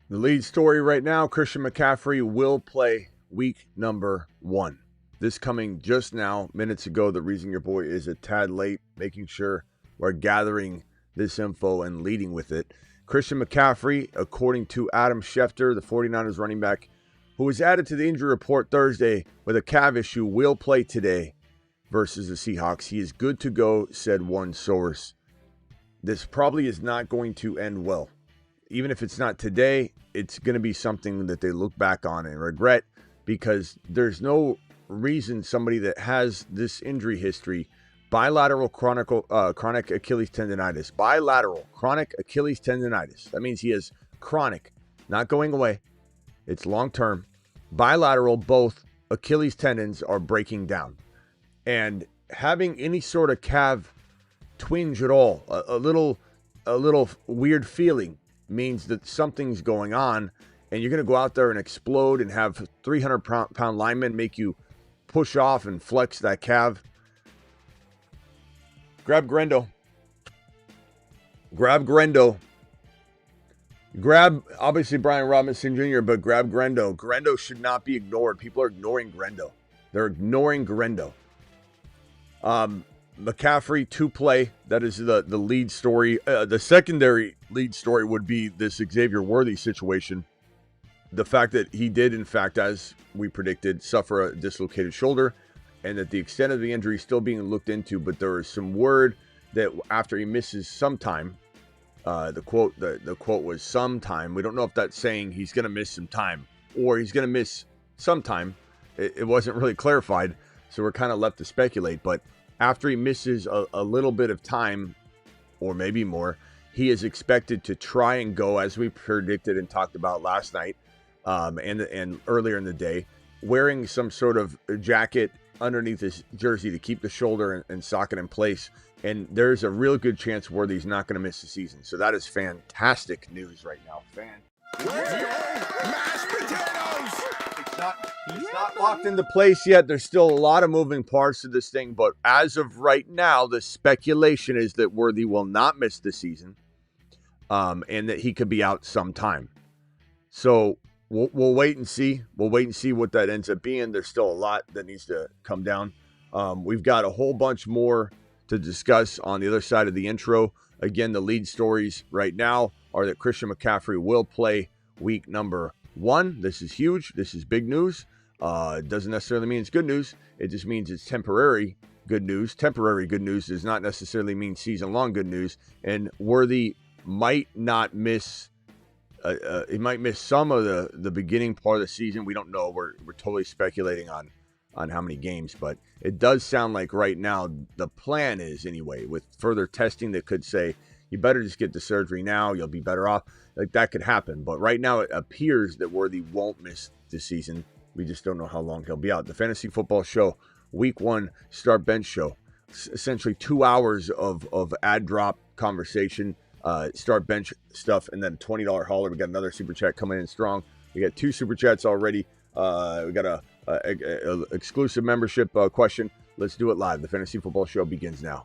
The lead story right now, Christian McCaffrey will play week number 1. This coming just now, minutes ago. The reason your boy is a tad late, making sure we're gathering this info and leading with it. Christian McCaffrey, according to Adam Schefter, the 49ers running back, who was added to the injury report Thursday with a calf issue, will play today versus the Seahawks. He is good to go, said one source. This probably is not going to end well. Even if it's not today, it's going to be something that they look back on and regret, because there's no reason somebody that has this injury history, bilateral chronic Achilles tendonitis, that means he has chronic, not going away, it's long-term, bilateral, both Achilles tendons are breaking down. And having any sort of calf twinge at all, a little weird feeling, means that something's going on, and you're going to go out there and explode and have 300-pound linemen make you push off and flex that calf. Grab Grendo. Grab, obviously, Brian Robinson Jr., but grab Grendo. Grendo should not be ignored. People are ignoring Grendo. They're ignoring Grendo. McCaffrey to play. That is the lead story. The secondary lead story would be this Xavier Worthy situation. The fact that he did, in fact, as we predicted, suffer a dislocated shoulder, and that the extent of the injury is still being looked into. But there is some word that after he misses some time, the quote was some time. We don't know if that's saying he's going to miss some time or he's going to miss some time. It wasn't really clarified, so we're kind of left to speculate. But after he misses a little bit of time, or maybe more, he is expected to try and go, as we predicted and talked about last night and earlier in the day, wearing some sort of jacket underneath his jersey to keep the shoulder and socket in place. And there's a real good chance Worthy's not going to miss the season. So that is fantastic news right now. Mashed potatoes! It's not locked into place yet. There's still a lot of moving parts to this thing. But as of right now, the speculation is that Worthy will not miss the season, and that he could be out sometime. So we'll wait and see. We'll wait and see what that ends up being. There's still a lot that needs to come down. We've got a whole bunch more to discuss on the other side of the intro. Again, the lead stories right now are that Christian McCaffrey will play week number 1. This is huge. This is big news. It doesn't necessarily mean it's good news. It just means it's temporary good news. Temporary good news does not necessarily mean season-long good news. And Worthy might not miss. He might miss some of the beginning part of the season. We don't know. We're totally speculating on how many games, but it does sound like right now the plan is, anyway, with further testing that could say you better just get the surgery now, you'll be better off. Like, that could happen. But right now it appears that Worthy won't miss the season. We just don't know how long he'll be out. The Fantasy Football Show Week 1 Start Bench Show. Essentially 2 hours of ad drop conversation, start bench stuff, and then a $20 hauler. We got another super chat coming in strong. We got 2 super chats already. We got a exclusive membership question. Let's do it live. The Fantasy Football Show begins now.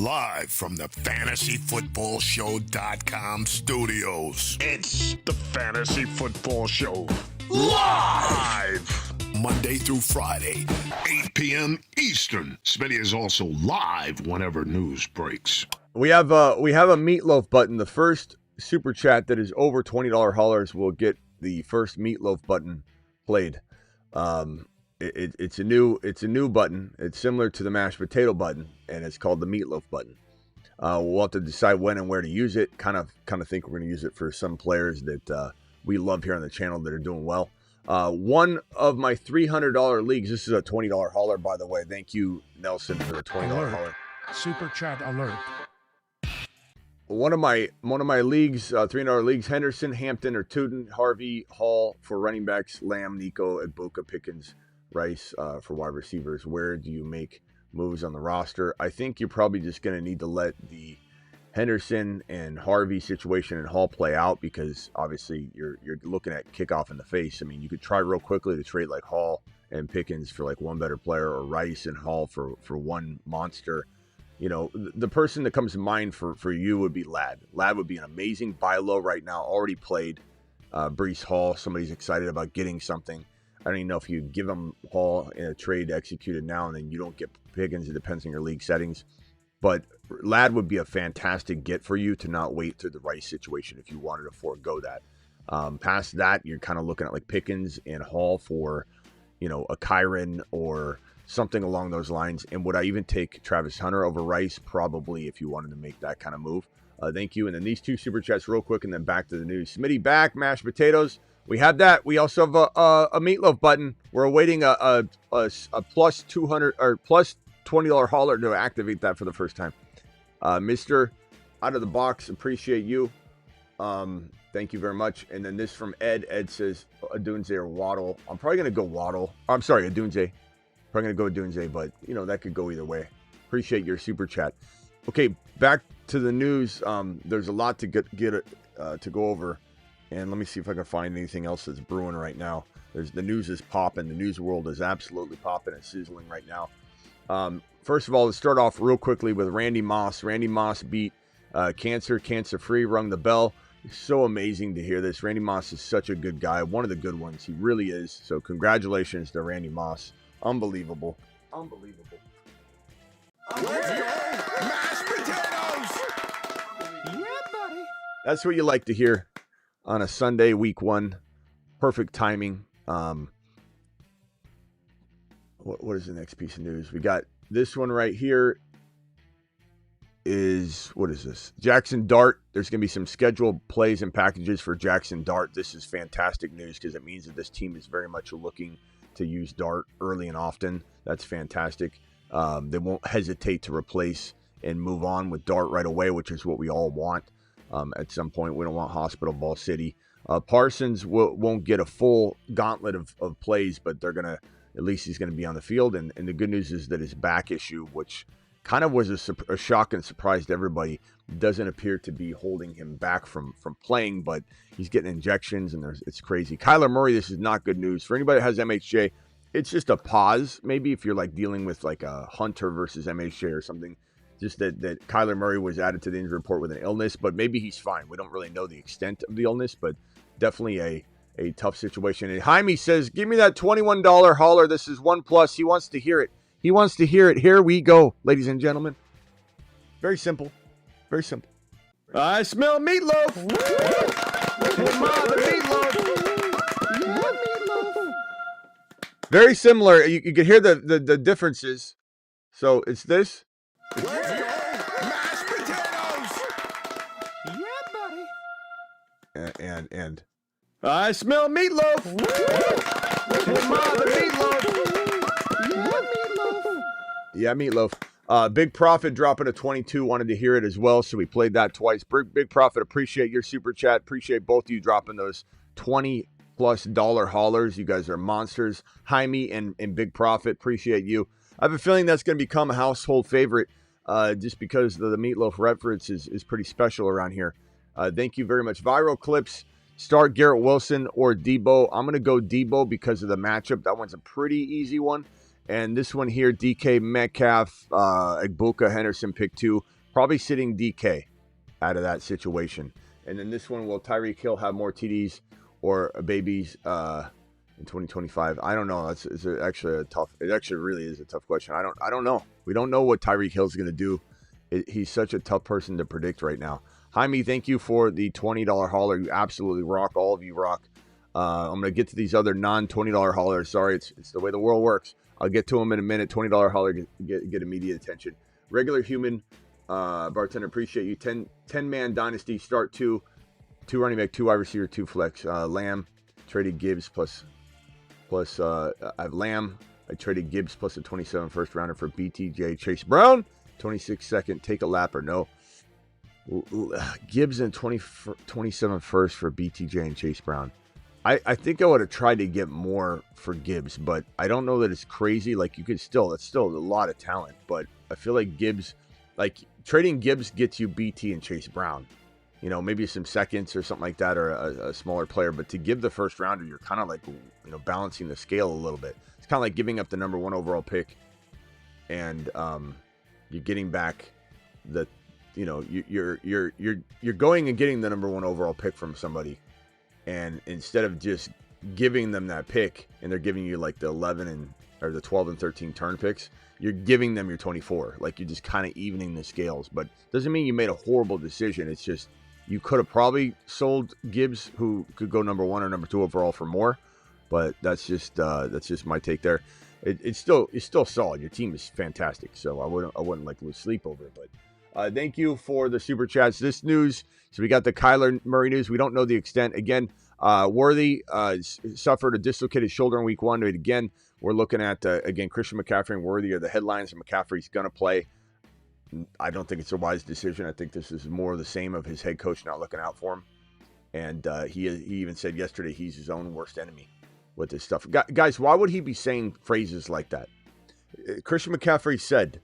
Live from the FantasyFootballShow.com studios. It's the Fantasy Football Show. Live! Monday through Friday, 8 p.m. Eastern. Smitty is also live whenever news breaks. We have a meatloaf button. The first super chat that is over $20 haulers will get the first meatloaf button played. It's a new button. It's similar to the mashed potato button, and it's called the meatloaf button. We'll have to decide when and where to use it. Kind of think we're going to use it for some players that we love here on the channel that are doing well. One of my $300 leagues. This is a $20 hauler, by the way. Thank you, Nelson, for the $20 hauler. Super chat alert. One of my leagues, $300 leagues, Henderson, Hampton, or Tootin, Harvey, Hall for running backs, Lamb, Nico, Igboka, Pickens, Rice for wide receivers. Where do you make moves on the roster? I think you're probably just going to need to let the Henderson and Harvey situation and Hall play out, because obviously you're looking at kickoff in the face. I mean, you could try real quickly to trade like Hall and Pickens for like one better player, or Rice and Hall for one monster the person that comes to mind for you would be Ladd. Ladd would be an amazing buy low right now. Already played Breece Hall. Somebody's excited about getting something. I don't even know if you give him Hall in a trade executed now and then you don't get Pickens. It depends on your league settings. But Ladd would be a fantastic get for you to not wait through the Rice situation if you wanted to forego that. Past that, you're kind of looking at like Pickens and Hall for, a Kyron or something along those lines. And would I even take Travis Hunter over Rice? Probably, if you wanted to make that kind of move. Thank you. And then these two super chats real quick and then back to the news. Smitty back, mashed potatoes. We have that. We also have a meatloaf button. We're awaiting a plus 200 or plus $20 hauler to activate that for the first time. Mr. Out of the Box, appreciate you. Thank you very much. And then this from Ed. Ed says Adunze or Waddle. I'm probably going to go Waddle. I'm sorry, Adunze. Probably going to go Adunze, but, that could go either way. Appreciate your super chat. Okay, back to the news. There's a lot to to go over. And let me see if I can find anything else that's brewing right now. The news is popping. The news world is absolutely popping and sizzling right now. First of all, let's start off real quickly with Randy Moss. Randy Moss beat cancer-free, rung the bell. It's so amazing to hear this. Randy Moss is such a good guy, one of the good ones. He really is. So congratulations to Randy Moss. Unbelievable. Let's go! Mashed potatoes! Yeah, buddy. That's what you like to hear on a Sunday, week 1. Perfect timing. What is the next piece of news? We got this one right here. What is this? Jackson Dart. There's going to be some scheduled plays and packages for Jackson Dart. This is fantastic news because it means that this team is very much looking to use Dart early and often. That's fantastic. They won't hesitate to replace and move on with Dart right away, which is what we all want. At some point, we don't want hospital ball city. Parsons won't get a full gauntlet of plays, but they're going to, at least he's going to be on the field. And the good news is that his back issue, which kind of was a shock and surprise to everybody, doesn't appear to be holding him back from playing, but he's getting injections and it's crazy. Kyler Murray, this is not good news. For anybody that has MHJ, it's just a pause. Maybe if you're like dealing with like a Hunter versus MHJ or something, just that Kyler Murray was added to the injury report with an illness, but maybe he's fine. We don't really know the extent of the illness, but definitely a tough situation. And Jaime says, give me that $21 hauler. This is OnePlus. He wants to hear it. Here we go, ladies and gentlemen. Very simple. I smell meatloaf. Hey, Ma, the meatloaf. Yeah, meatloaf. Very similar. You can hear the differences. So it's this. Let's go! Mashed potatoes! Yeah, buddy. And I smell meatloaf. Hey, Ma, the meatloaf. Yeah, meatloaf. Big Profit dropping a 22. Wanted to hear it as well, so we played that twice. Big Profit, appreciate your super chat. Appreciate both of you dropping those $20+ haulers. You guys are monsters. Jaime and Big Profit, appreciate you. I have a feeling that's going to become a household favorite just because the meatloaf reference is pretty special around here. Thank you very much. Viral clips. Start Garrett Wilson or Debo. I'm going to go Debo because of the matchup. That one's a pretty easy one. And this one here, DK Metcalf, Egbuka, Henderson, pick 2. Probably sitting DK out of that situation. And then this one, will Tyreek Hill have more TDs or babies in 2025? I don't know. It's actually it actually really is a tough question. I don't know. We don't know what Tyreek Hill is going to do. He's such a tough person to predict right now. Jaime, thank you for the $20 hauler. You absolutely rock. All of you rock. I'm going to get to these other non-$20 haulers. Sorry, it's the way the world works. I'll get to them in a minute. $20 hauler, get immediate attention. Regular human, bartender, appreciate you. 10-man dynasty, start 2 running back, 2 wide receiver, 2 flex. Lamb, traded Gibbs plus I have Lamb. I traded Gibbs plus a 27 first rounder for BTJ. Chase Brown, 26 second, take a lap or no. Gibbs and 27 first for BTJ and Chase Brown. I think I would have tried to get more for Gibbs, but I don't know that it's crazy. Like that's still a lot of talent, but I feel like Gibbs, like trading Gibbs gets you BT and Chase Brown, maybe some seconds or something like that, or a smaller player, but to give the first rounder, you're kind of like, balancing the scale a little bit. It's kind of like giving up the number 1 overall pick and You're getting back the, you're going and getting the number 1 overall pick from somebody, and instead of just giving them that pick, and they're giving you like the 12 and 13 turn picks, you're giving them your 24. Like, you're just kind of evening the scales. But doesn't mean you made a horrible decision. It's just you could have probably sold Gibbs, who could go number 1 or number 2 overall, for more. But that's just my take there. It's still solid. Your team is fantastic, so I wouldn't like lose sleep over it. But thank you for the super chats. This news. So we got the Kyler Murray news. We don't know the extent. Again, Worthy suffered a dislocated shoulder in week 1. But again, we're looking at, Christian McCaffrey and Worthy are the headlines, and McCaffrey's going to play. I don't think it's a wise decision. I think this is more of the same of his head coach not looking out for him. And he even said yesterday he's his own worst enemy with this stuff. Guys, why would he be saying phrases like that? Christian McCaffrey said,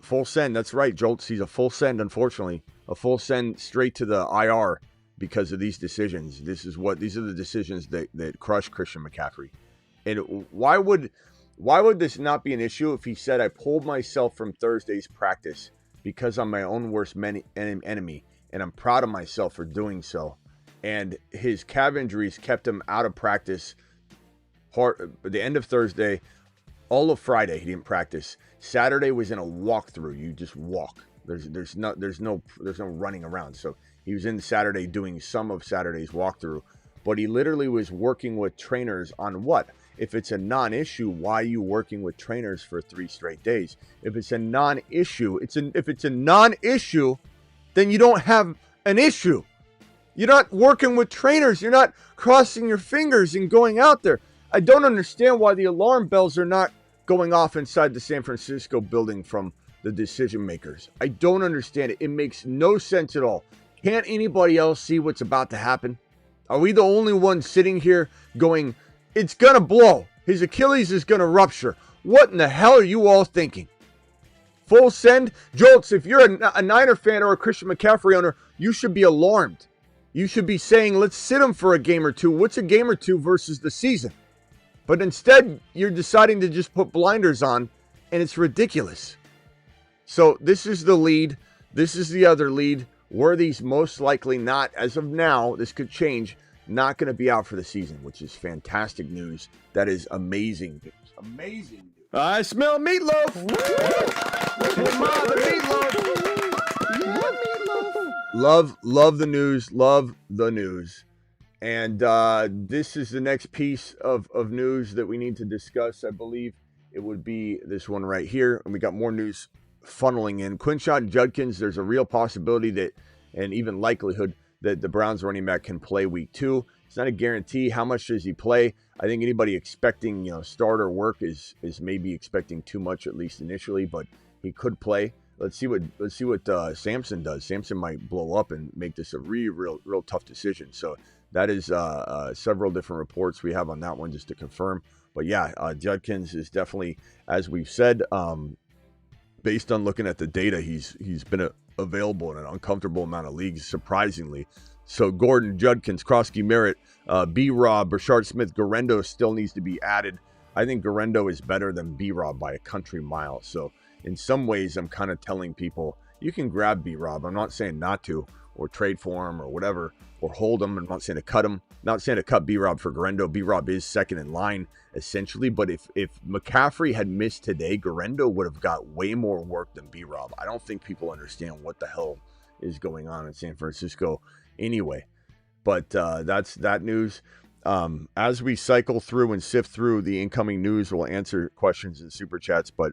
full send. That's right, Jolts. He's a full send, unfortunately. A full send straight to the IR because of these decisions. These are the decisions that crush Christian McCaffrey. And why would this not be an issue if he said, I pulled myself from Thursday's practice because I'm my own worst enemy, and I'm proud of myself for doing so. And his calf injuries kept him out of practice the end of Thursday, all of Friday he didn't practice. Saturday was in a walkthrough. You just walk. There's no running around. So he was in Saturday doing some of Saturday's walkthrough, but he literally was working with trainers on what? If it's a non-issue, why are you working with trainers for 3 straight days? If it's a non-issue, if it's a non-issue, then you don't have an issue. You're not working with trainers. You're not crossing your fingers and going out there. I don't understand why the alarm bells are not going off inside the San Francisco building from the decision makers. I don't understand it. It makes no sense at all. Can't anybody else see what's about to happen? Are we the only ones sitting here going, it's going to blow. His Achilles is going to rupture. What in the hell are you all thinking? Full send? Jolts, if you're a Niner fan or a Christian McCaffrey owner, you should be alarmed. You should be saying, let's sit him for a game or two. What's a game or two versus the season? But instead, you're deciding to just put blinders on, and it's ridiculous. So this is the lead. This is the other lead. Worthy's most likely not, as of now, this could change, not going to be out for the season, which is fantastic news. That is amazing news. Amazing news. I smell meatloaf. Hey, Ma, the meatloaf. Yeah, meatloaf. Love the news. Love the news. And this is the next piece of news that we need to discuss. I believe it would be this one right here. And we got more news funneling in. Quinshon Judkins, there's a real possibility that, and even likelihood, that the Browns running back can play week 2. It's not a guarantee. How much does he play? I think anybody expecting, starter work is maybe expecting too much, at least initially, but he could play. Let's see what Samson does. Samson might blow up and make this a real tough decision. So that is several different reports we have on that one just to confirm. But yeah, Judkins is definitely, as we've said, based on looking at the data, he's been available in an uncomfortable amount of leagues, surprisingly. So Gordon, Judkins, Krosky, Merritt, B-Rob, Brashard Smith, Garendo still needs to be added. I think Garendo is better than B-Rob by a country mile. So in some ways, I'm kind of telling people, you can grab B-Rob. I'm not saying not to, or trade for him, or whatever, or hold him. I'm not saying to cut him. Not saying to cut B-Rob for Garendo. B-Rob is second in line, essentially. But if McCaffrey had missed today, Garendo would have got way more work than B-Rob. I don't think people understand what the hell is going on in San Francisco anyway. But that's that news. As we cycle through and sift through the incoming news, we'll answer questions in super chats. But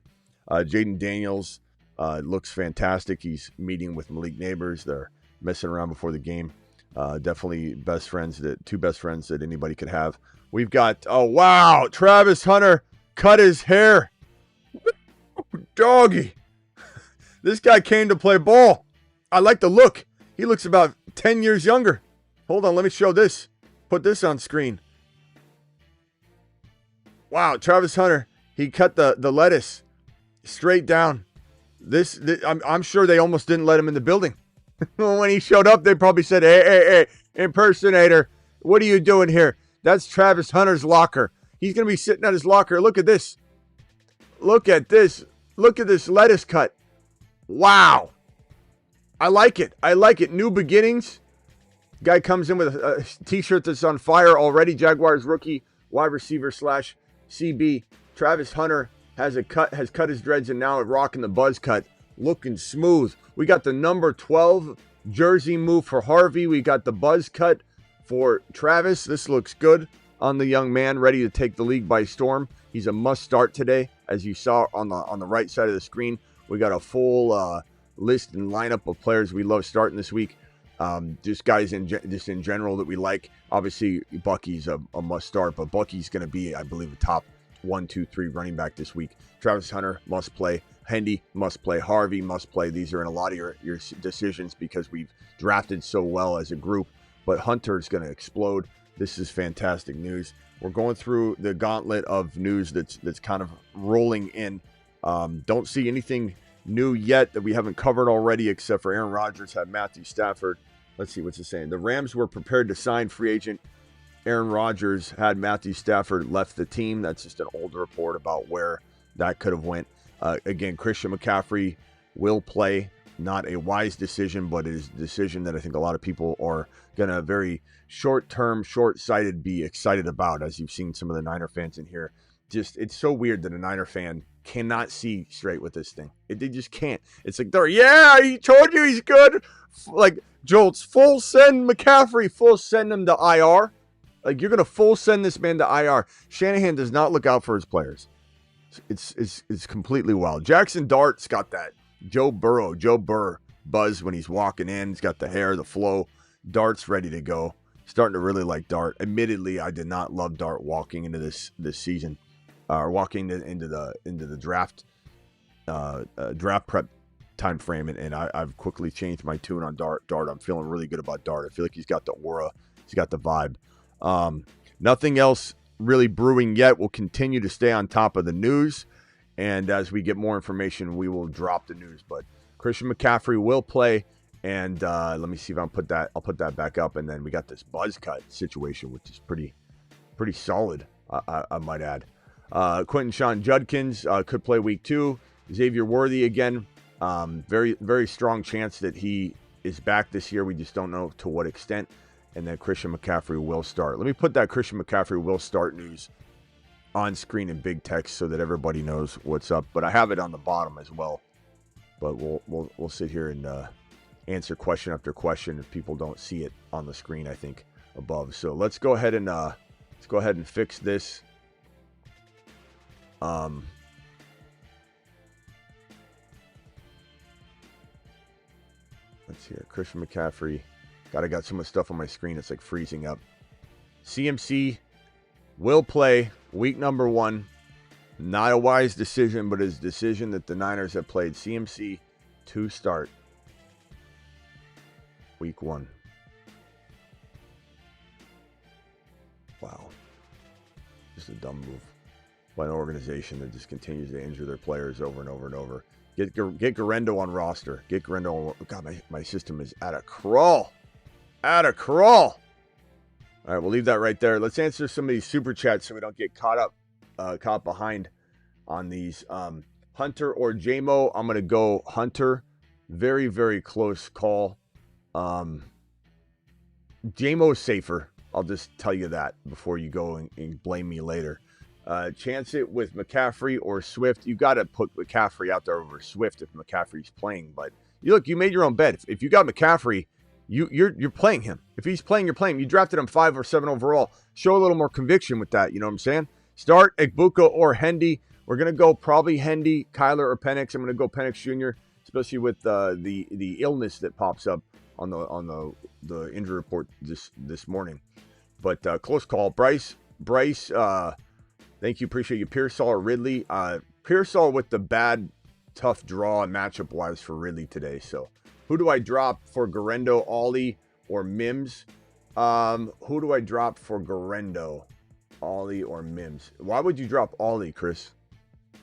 Jaden Daniels looks fantastic. He's meeting with Malik Neighbors. They're messing around before the game. Definitely two best friends that anybody could have. We've got, oh wow, Travis Hunter cut his hair. Doggy. This guy came to play ball. I like the look. He looks about 10 years younger. Hold on, let me show this. Put this on screen. Wow, Travis Hunter. He cut the lettuce straight down. This I'm sure they almost didn't let him in the building. When he showed up, they probably said, hey, impersonator, what are you doing here? That's Travis Hunter's locker. He's going to be sitting at his locker. Look at this. Look at this. Look at this lettuce cut. Wow. I like it. I like it. New beginnings. Guy comes in with a t-shirt that's on fire already. Jaguars rookie wide receiver / CB. Travis Hunter has cut his dreads and now rocking the buzz cut. Looking smooth. We got the number 12 jersey move for Harvey. We got the buzz cut for Travis. This looks good on the young man, ready to take the league by storm. He's a must start today, as you saw on the right side of the screen. We got a full list and lineup of players we love starting this week. Just guys in general that we like. Obviously, Bucky's a must start, but Bucky's going to be, I believe, a top 1, 2, 3 running back this week. Travis Hunter must play. Hendy must play. Harvey must play. These are in a lot of your decisions because we've drafted so well as a group. But Hunter's going to explode. This is fantastic news. We're going through the gauntlet of news that's kind of rolling in. Don't see anything new yet that we haven't covered already, except for Aaron Rodgers had Matthew Stafford. Let's see what's it saying. The Rams were prepared to sign free agent Aaron Rodgers had Matthew Stafford left the team. That's just an old report about where that could have went. Again, Christian McCaffrey will play. Not a wise decision, but it is a decision that I think a lot of people are going to very short-term, short-sighted be excited about, as you've seen some of the Niner fans in here. Just, it's so weird that a Niner fan cannot see straight with this thing. They just can't. It's like, yeah, he told you he's good. Like, Jolts, full send McCaffrey, full send him to IR. Like, you're going to full send this man to IR. Shanahan does not look out for his players. It's completely wild. Jackson Dart's got that Joe Burr buzz when he's walking in. He's got the hair, the flow. Dart's ready to go. Starting to really like Dart. Admittedly, I did not love Dart walking into this season, or walking into the draft prep time frame, and I've quickly changed my tune on Dart. I'm feeling really good about Dart. I feel like he's got the aura, he's got the vibe. Nothing else really brewing yet. We'll continue to stay on top of the news, and as we get more information, we will drop the news. But Christian McCaffrey will play, and let me see if I'll put that back up. And then we got this buzz cut situation, which is pretty solid, I might add. Quentin Sean Judkins could play week 2. Xavier Worthy again, very, very strong chance that he is back this year. We just don't know to what extent. And then Christian McCaffrey will start. Let me put that Christian McCaffrey will start news on screen in big text so that everybody knows what's up. But I have it on the bottom as well. But we'll sit here and answer question after question if people don't see it on the screen, I think, above. So let's go ahead and fix this. Let's see here. Christian McCaffrey. I got so much stuff on my screen, it's like freezing up. CMC will play week number 1. Not a wise decision, but it's a decision that the Niners have played. CMC to start week 1. Wow. Just a dumb move by an organization that just continues to injure their players over and over and over. Get Garendo on roster. Get Garendo on. God, my system is at a crawl. At a crawl. All right, we'll leave that right there. Let's answer some of these super chats so we don't get caught behind on these. Hunter or JMO? I'm going to go Hunter. Very, very close call. JMO's safer. I'll just tell you that before you go and blame me later. Chance it with McCaffrey or Swift. You got to put McCaffrey out there over Swift if McCaffrey's playing. But you made your own bet. If you got McCaffrey, you're playing him. If he's playing, you're playing him. You drafted him 5 or 7 overall. Show a little more conviction with that. You know what I'm saying? Start Egbuka or Hendy. We're gonna go probably Hendy, Kyler, or Penix. I'm gonna go Penix Jr., especially with the illness that pops up on the injury report this morning. But close call. Bryce. Thank you, appreciate you. Pearsall or Ridley. Pearsall with the bad, tough draw matchup wise for Ridley today. So. Who do I drop for Garendo, Ollie, or Mims? Who do I drop for Garendo, Ollie, or Mims? Why would you drop Ollie, Chris?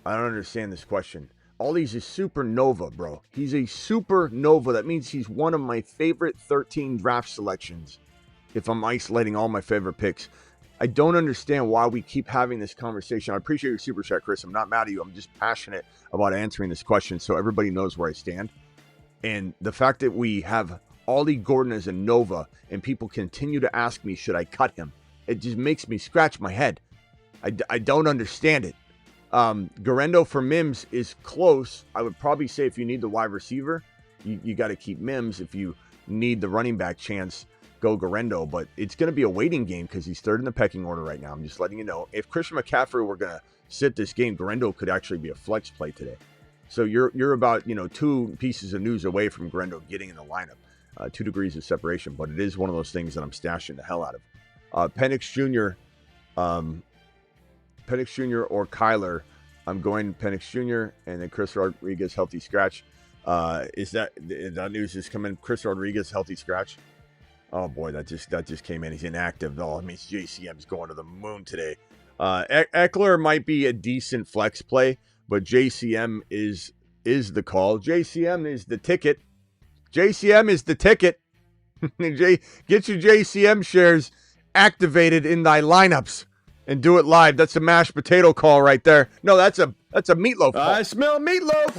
I don't understand this question. Ollie's a supernova, bro. He's a supernova. That means he's one of my favorite 13 draft selections if I'm isolating all my favorite picks. I don't understand why we keep having this conversation. I appreciate your super chat, Chris. I'm not mad at you. I'm just passionate about answering this question so everybody knows where I stand. And the fact that we have Ollie Gordon as a Nova and people continue to ask me, should I cut him? It just makes me scratch my head. I don't understand it. Garendo for Mims is close. I would probably say if you need the wide receiver, you got to keep Mims. If you need the running back chance, go Garendo. But it's going to be a waiting game because he's third in the pecking order right now. I'm just letting you know. If Christian McCaffrey were going to sit this game, Garendo could actually be a flex play today. So you're about 2 pieces of news away from Garendo getting in the lineup. 2 degrees of separation, but it is one of those things that I'm stashing the hell out of. Penix Jr. Penix Jr. or Kyler. I'm going Penix Jr. and then Chris Rodriguez healthy scratch. Is that news is coming? Chris Rodriguez healthy scratch. Oh boy, that just came in. He's inactive. Oh, it means JCM's going to the moon today. Eckler might be a decent flex play, but JCM is the call. JCM is the ticket. JCM is the ticket. Get your JCM shares activated in thy lineups and do it live. That's a mashed potato call right there. No, that's a meatloaf call. I smell meatloaf.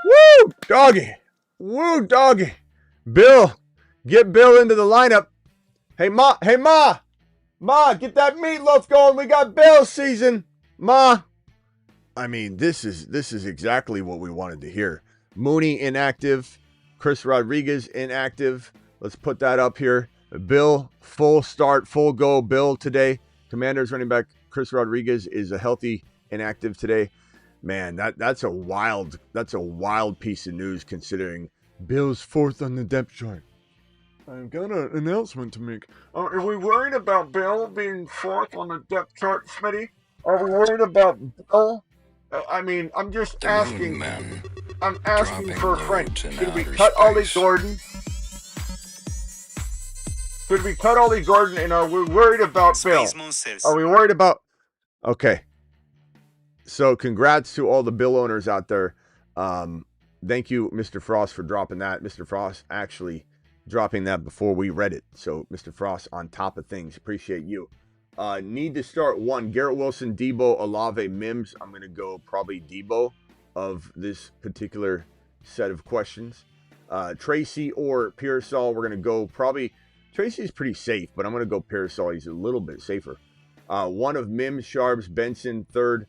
Woo, doggy. Woo, doggy. Bill, get Bill into the lineup. Hey, Ma, get that meatloaf going. We got Bill season. Ma. I mean, this is exactly what we wanted to hear. Mooney inactive. Chris Rodriguez inactive. Let's put that up here. Bill, full start, full go Bill today. Commanders running back Chris Rodriguez is a healthy inactive today. Man, that's a wild piece of news considering Bill's 4th on the depth chart. I've got an announcement to make. Are we worried about Bill being 4th on the depth chart, Smitty? Are we worried about Bill? I mean, I'm just asking. I'm asking for a friend. Should we cut Ollie Gordon? Should we cut Ollie Gordon? And are we worried about Bill? Are we worried about? Okay. So congrats to all the Bill owners out there. Thank you, Mr. Frost, for dropping that. Mr. Frost actually dropping that before we read it. So Mr. Frost on top of things. Appreciate you. Need to start 1. Garrett Wilson, Debo, Olave, Mims. I'm going to go probably Debo of this particular set of questions. Tracy or Pearsall, we're going to go probably. Tracy's pretty safe, but I'm going to go Pearsall. He's a little bit safer. 1 of Mims, Sharps, Benson, 3rd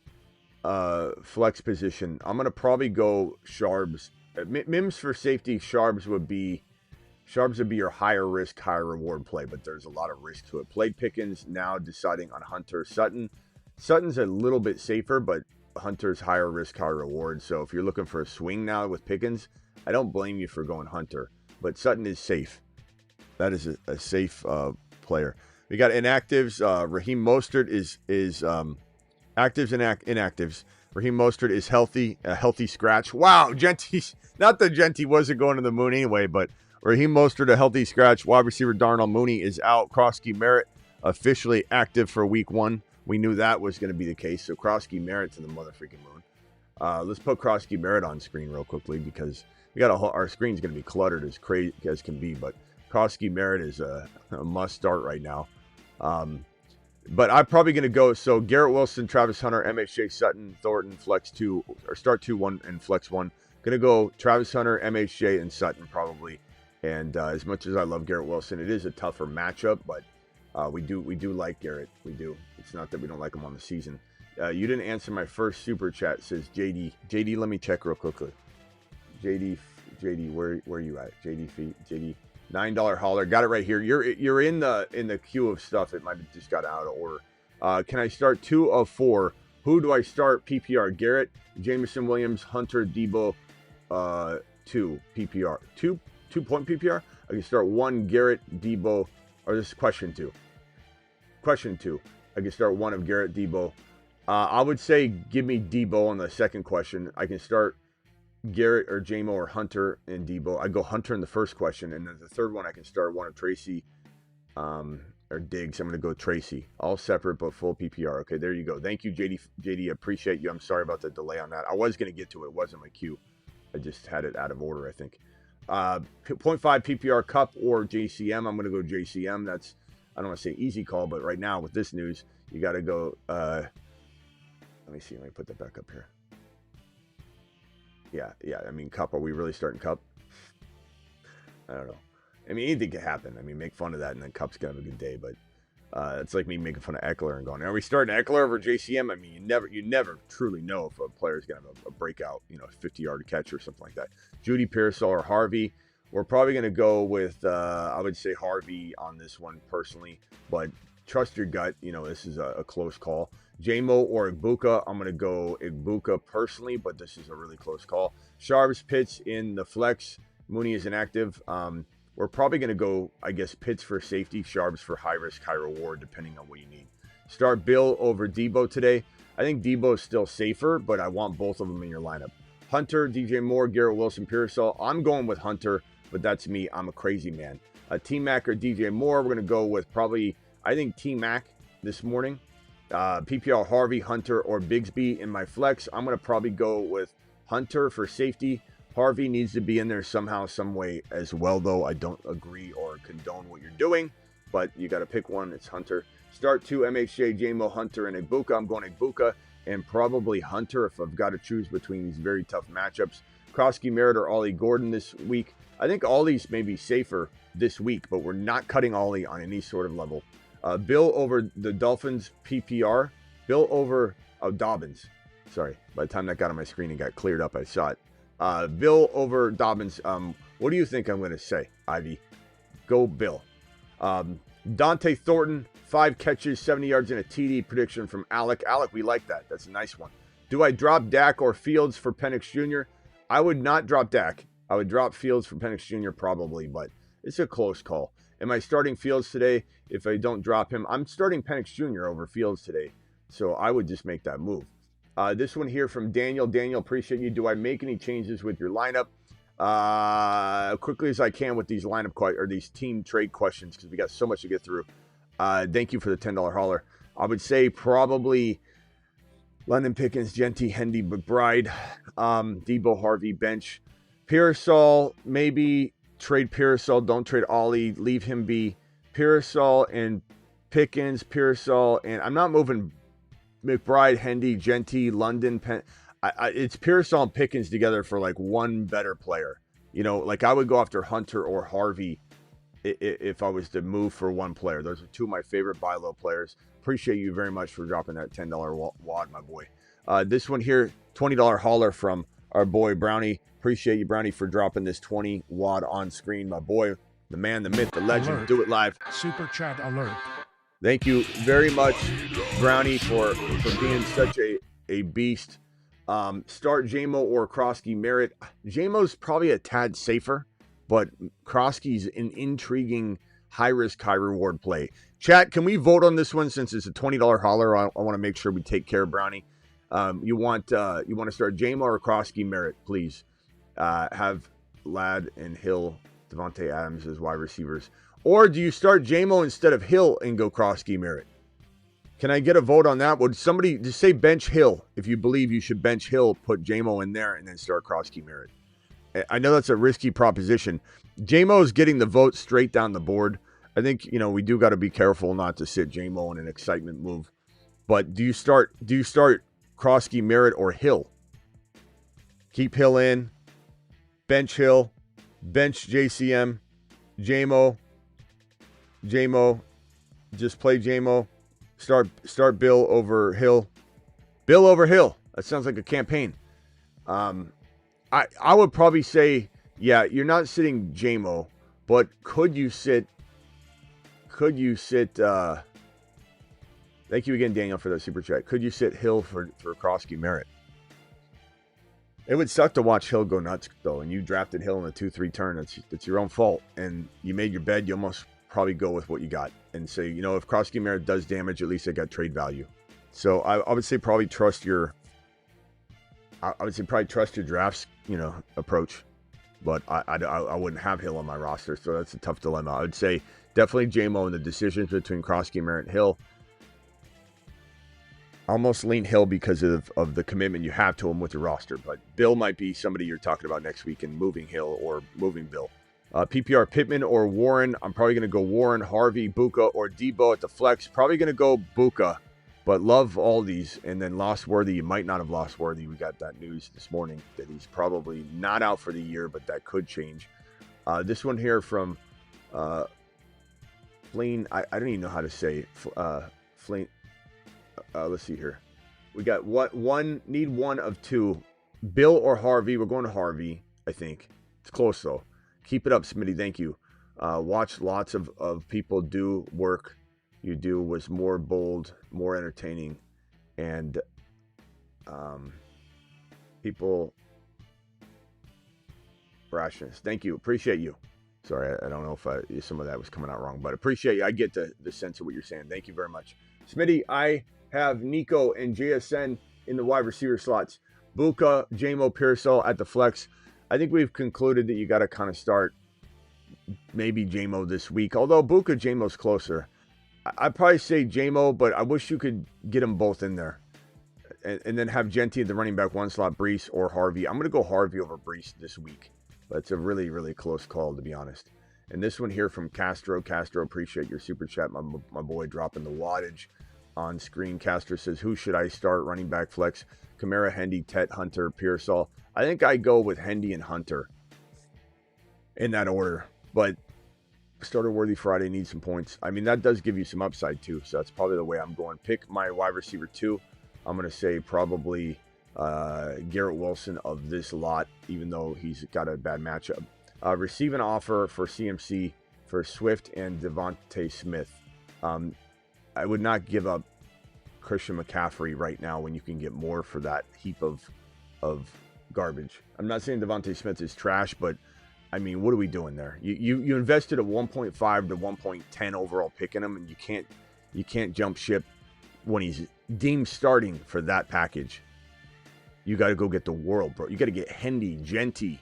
flex position. I'm going to probably go Sharps. Mims for safety, Sharps would be your higher risk, higher reward play, but there's a lot of risk to it. Played Pickens, now deciding on Hunter. Sutton's a little bit safer, but Hunter's higher risk, higher reward. So if you're looking for a swing now with Pickens, I don't blame you for going Hunter, but Sutton is safe. That is a safe player. We got inactives. Raheem Mostert is actives and inactives. Raheem Mostert is healthy, a healthy scratch. Wow, not that Genty wasn't going to the moon anyway, but Raheem Mostert, a healthy scratch. Wide receiver Darnell Mooney is out. Krosky Merritt officially active for week 1. We knew that was going to be the case. So Krosky Merritt to the motherfucking moon. Let's put Krosky Merritt on screen real quickly because we got our screen's going to be cluttered as crazy as can be. But Krosky Merritt is a must start right now. But I'm probably going to go. So Garrett Wilson, Travis Hunter, MHJ Sutton, Thornton, flex 2 or start 2-1 and flex 1. Going to go Travis Hunter, MHJ, and Sutton probably. And as much as I love Garrett Wilson, it is a tougher matchup, but we do like Garrett. We do. It's not that we don't like him on the season. You didn't answer my first super chat, says JD. JD, let me check real quickly. JD, where are you at? JD, $9 holler. Got it right here. You're in the queue of stuff. It might have just got out of order. Can I start 2 of 4? Who do I start PPR? Garrett, Jameson Williams, Hunter, Debo, 2 PPR. 2-point PPR. I can start 1 Garrett, Debo, or this is question 2. Question 2. I can start 1 of Garrett, Debo. I would say give me Debo on the second question. I can start Garrett or Jamo or Hunter and Debo. I go Hunter in the first question, and then the third one I can start 1 of Tracy or Diggs. I'm going to go Tracy. All separate but full PPR. Okay, there you go. Thank you, JD. Appreciate you. I'm sorry about the delay on that. I was going to get to it. It wasn't my queue. I just had it out of order, I think. 0.5 PPR Cup or JCM. I'm going to go JCM. That's, I don't want to say easy call, but right now with this news, you got to go. Let me see. Let me put that back up here. Yeah. I mean, Cup. Are we really starting Cup? I don't know. I mean, anything can happen. I mean, make fun of that, and then Cup's gonna have a good day. But it's like me making fun of Eckler and going, "Are we starting Eckler over JCM?" I mean, you never truly know if a player's gonna have a breakout, 50-yard catch or something like that. Judy Pearsall or Harvey. We're probably gonna go with I would say Harvey on this one personally, but trust your gut. This is a close call. JMO or Igbuka. I'm gonna go Igbuka personally, but this is a really close call. Sharps, Pitts in the flex. Mooney is inactive. We're probably going to go, I guess, Pitts for safety, Sharps for high risk, high reward, depending on what you need. Start Bill over Debo today. I think Debo is still safer, but I want both of them in your lineup. Hunter, DJ Moore, Garrett Wilson, Pearsall. I'm going with Hunter, but that's me. I'm a crazy man. T-Mac or DJ Moore. We're going to go with probably, I think, T-Mac this morning. PPR Harvey, Hunter, or Bigsby in my flex. I'm going to probably go with Hunter for safety. Harvey needs to be in there somehow, some way as well, though. I don't agree or condone what you're doing, but you got to pick one. It's Hunter. Start 2, MHJ, JMO, Hunter, and Igbuka. I'm going Igbuka and probably Hunter if I've got to choose between these very tough matchups. Krosky, Merritt, or Ollie Gordon this week. I think Ollie's may be safer this week, but we're not cutting Ollie on any sort of level. Bill over the Dolphins, PPR. Bill over Dobbins. Sorry, by the time that got on my screen and got cleared up, I saw it. Bill over Dobbins. What do you think I'm going to say, Ivy? Go Bill. Dante Thornton, 5 catches, 70 yards, and a TD prediction from Alec. Alec, we like that. That's a nice one. Do I drop Dak or Fields for Penix Jr.? I would not drop Dak. I would drop Fields for Penix Jr. probably, but it's a close call. Am I starting Fields today? If I don't drop him, I'm starting Penix Jr. over Fields today. So I would just make that move. This one here from Daniel. Daniel, appreciate you. Do I make any changes with your lineup? Quickly as I can with these lineup or these team trade questions because we got so much to get through. Thank you for the $10 holler. I would say probably London Pickens, Genty, Hendy, McBride, Debo, Harvey, bench. Pearsall, maybe trade Pearsall. Don't trade Ollie. Leave him be. Pearsall and Pickens, Pearsall, and I'm not moving McBride, Hendy, Genty, London, it's Pearsall and Pickens together for like one better player. Like I would go after Hunter or Harvey if I was to move for one player. Those are two of my favorite buy low players. Appreciate you very much for dropping that $10 wad, my boy. This one here, $20 holler from our boy Brownie. Appreciate you, Brownie, for dropping this 20 wad on screen, my boy. The man, the myth, the legend. Alert. Do it live. Super chat alert. Thank you very much, Brownie, for being such a beast. Start JMO or Krosky Merritt. JMO's probably a tad safer, but Krosky's an intriguing high-risk, high-reward play. Chat, can we vote on this one since it's a $20 holler? I want to make sure we take care of Brownie. You want to start JMO or Krosky Merritt, please. Have Ladd and Hill, Devontae Adams as wide receivers. Or do you start JMO instead of Hill and go Krosky Merritt? Can I get a vote on that? Would somebody just say bench Hill? If you believe you should bench Hill, put JMO in there and then start Krosky Merritt. I know that's a risky proposition. JMO is getting the vote straight down the board. I think, we do got to be careful not to sit JMO in an excitement move. But do you start Krosky Merritt or Hill? Keep Hill in. Bench Hill. Bench JCM. JMO, just play JMO. Start Bill over Hill. Bill over Hill. That sounds like a campaign. I would probably say, yeah, you're not sitting JMO, but could you sit? Thank you again, Daniel, for the super chat. Could you sit Hill for Krosky Merritt? It would suck to watch Hill go nuts, though, and you drafted Hill in the 2-3 turn. It's your own fault, and you made your bed. You almost probably go with what you got and say, if Krosky Merritt does damage, at least I got trade value. So I would say probably trust your drafts, approach. But I wouldn't have Hill on my roster, so that's a tough dilemma. I would say definitely JMO in the decisions between Krosky Merritt and Hill. almost lean Hill because of the commitment you have to him with your roster. But Bill might be somebody you're talking about next week in moving Hill or moving Bill. PPR Pittman or Warren. I'm probably going to go Warren, Harvey, Buka, or Debo at the flex. Probably going to go Buka, but love all these. And then lost Worthy. You might not have lost Worthy. We got that news this morning that he's probably not out for the year, but that could change. This one here from Flane. I don't even know how to say Flane. Let's see here. We got need one of two. Bill or Harvey. We're going to Harvey, I think. It's close though. Keep it up, Smitty. Thank you. Watch lots of people do work. You do was more bold, more entertaining, and people brashness. Thank you. Appreciate you. Sorry, I don't know if some of that was coming out wrong, but appreciate you. I get the sense of what you're saying. Thank you very much. Smitty, I have Nico and JSN in the wide receiver slots. Buka, Jamo, Pearsall at the flex. I think we've concluded that you got to kind of start maybe Jamo this week. Although Buka, Jamo's closer. I'd probably say Jamo, but I wish you could get them both in there. And then have Genty at the running back one slot, Brees or Harvey. I'm going to go Harvey over Brees this week. But it's a really, really close call, to be honest. And this one here from Castro. Castro, appreciate your super chat. My boy dropping the wattage on screen. Castro says, who should I start running back flex? Kamara, Hendy, Tet, Hunter, Pearsall. I think I go with Hendy and Hunter in that order. But starter worthy Friday needs some points. I mean, that does give you some upside too. So that's probably the way I'm going. Pick my wide receiver 2. I'm going to say probably Garrett Wilson of this lot, even though he's got a bad matchup. Receive an offer for CMC for Swift and Devontae Smith. I would not give up Christian McCaffrey right now when you can get more for that heap of garbage. I'm not saying Devontae Smith is trash, but I mean, what are we doing there? You invested a 1.5 to 1.10 overall pick in him, and you can't jump ship when he's deemed starting for that package. You got to go get the world, bro. You got to get Hendy, Genty,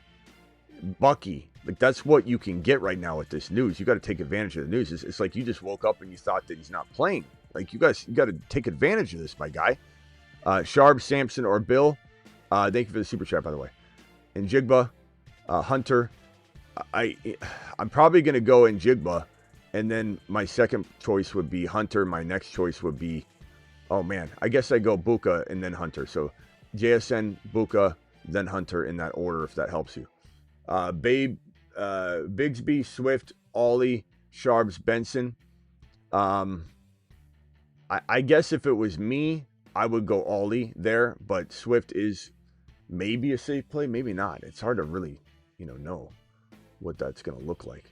Bucky. Like, that's what you can get right now with this news. You got to take advantage of the news. It's like you just woke up and you thought that he's not playing. Like, you got to take advantage of this, my guy. Sharp, Sampson, or Bill. Thank you for the super chat, by the way. And Jigba, Hunter. I'm probably going to go in Jigba, and then my second choice would be Hunter. My next choice would be, oh man, I guess I go Buka and then Hunter. So JSN, Buka, then Hunter in that order, if that helps you. Bigsby, Swift, Ollie, Sharps, Benson. I guess if it was me, I would go Ollie there, but Swift is maybe a safe play, maybe not. It's hard to really, know what that's going to look like.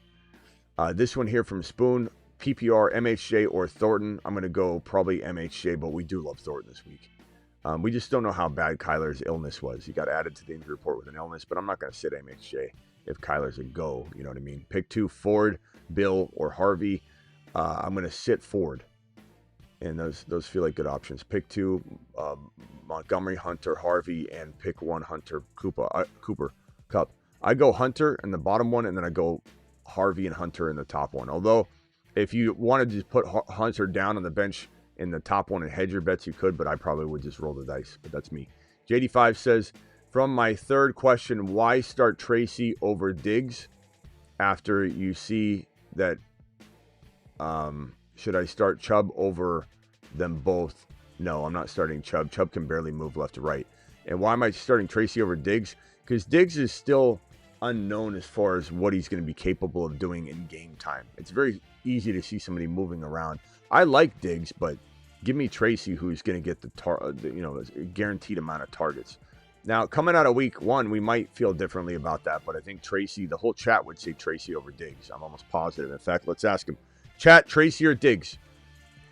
This one here from Spoon, PPR, MHJ, or Thornton. I'm going to go probably MHJ, but we do love Thornton this week. We just don't know how bad Kyler's illness was. He got added to the injury report with an illness, but I'm not going to sit MHJ if Kyler's a go. You know what I mean? Pick 2, Ford, Bill, or Harvey. I'm going to sit Ford. And those feel like good options. Pick 2, Montgomery, Hunter, Harvey, and pick 1, Hunter, Cooper, Cup. I go Hunter in the bottom one, and then I go Harvey and Hunter in the top one. Although, if you wanted to put Hunter down on the bench in the top one and hedge your bets, you could, but I probably would just roll the dice. But that's me. JD5 says, from my third question, why start Tracy over Diggs after you see that? Should I start Chubb over them both? No, I'm not starting Chubb. Chubb can barely move left to right. And why am I starting Tracy over Diggs? Because Diggs is still unknown as far as what he's going to be capable of doing in game time. It's very easy to see somebody moving around. I like Diggs, but give me Tracy, who's going to get the guaranteed amount of targets. Now, coming out of week 1, we might feel differently about that, but I think Tracy, the whole chat would say Tracy over Diggs. I'm almost positive. In fact, let's ask him. Chat, Tracy or Diggs?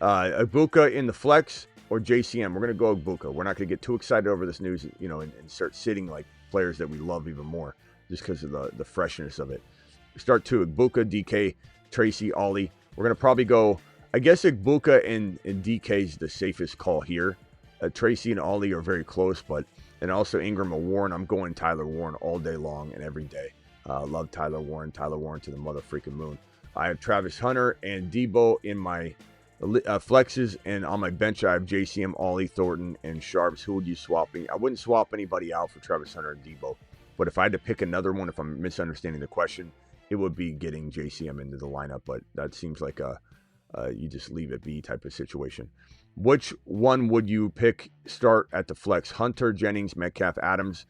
Ibuka in the flex or JCM? We're going to go Ibuka. We're not going to get too excited over this news, and start sitting like players that we love even more just because of the freshness of it. Start 2, Ibuka, DK, Tracy, Ollie. We're going to probably go, I guess Ibuka and DK is the safest call here. Tracy and Ollie are very close, and also Ingram or Warren. I'm going Tyler Warren all day long and every day. Love Tyler Warren to the mother freaking moon. I have Travis Hunter and Debo in my Flexes, and on my bench I have JCM, Ollie, Thornton, and Sharps. Who would you swap me? I wouldn't swap anybody out for Travis Hunter and Debo. But if I had to pick another one, if I'm misunderstanding the question, it would be getting JCM into the lineup. But that seems like you just leave it be type of situation. Which one would you pick start at the flex? Hunter, Jennings, Metcalf, Adams.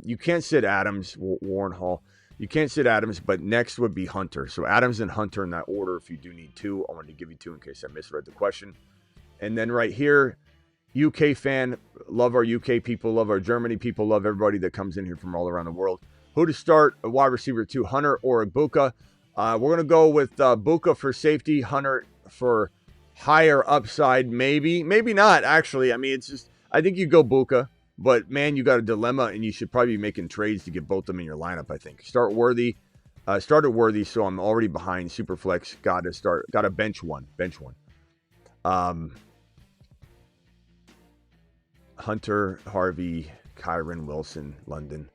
You can't sit Adams, Warren Hall. You can't sit Adams, but next would be Hunter. So Adams and Hunter in that order if you do need two. I wanted to give you two in case I misread the question. And then right here, UK fan, love our UK people, love our Germany people, love everybody that comes in here from all around the world. Who to start? A wide receiver 2, Hunter or Ibuka? We're going to go with Buka for safety, Hunter for higher upside, maybe not, actually. I mean, it's just, I think you go Buka. But, man, you got a dilemma, and you should probably be making trades to get both of them in your lineup, I think. Started Worthy, so I'm already behind. Superflex, got to bench one. Hunter, Harvey, Kyron, Wilson, London.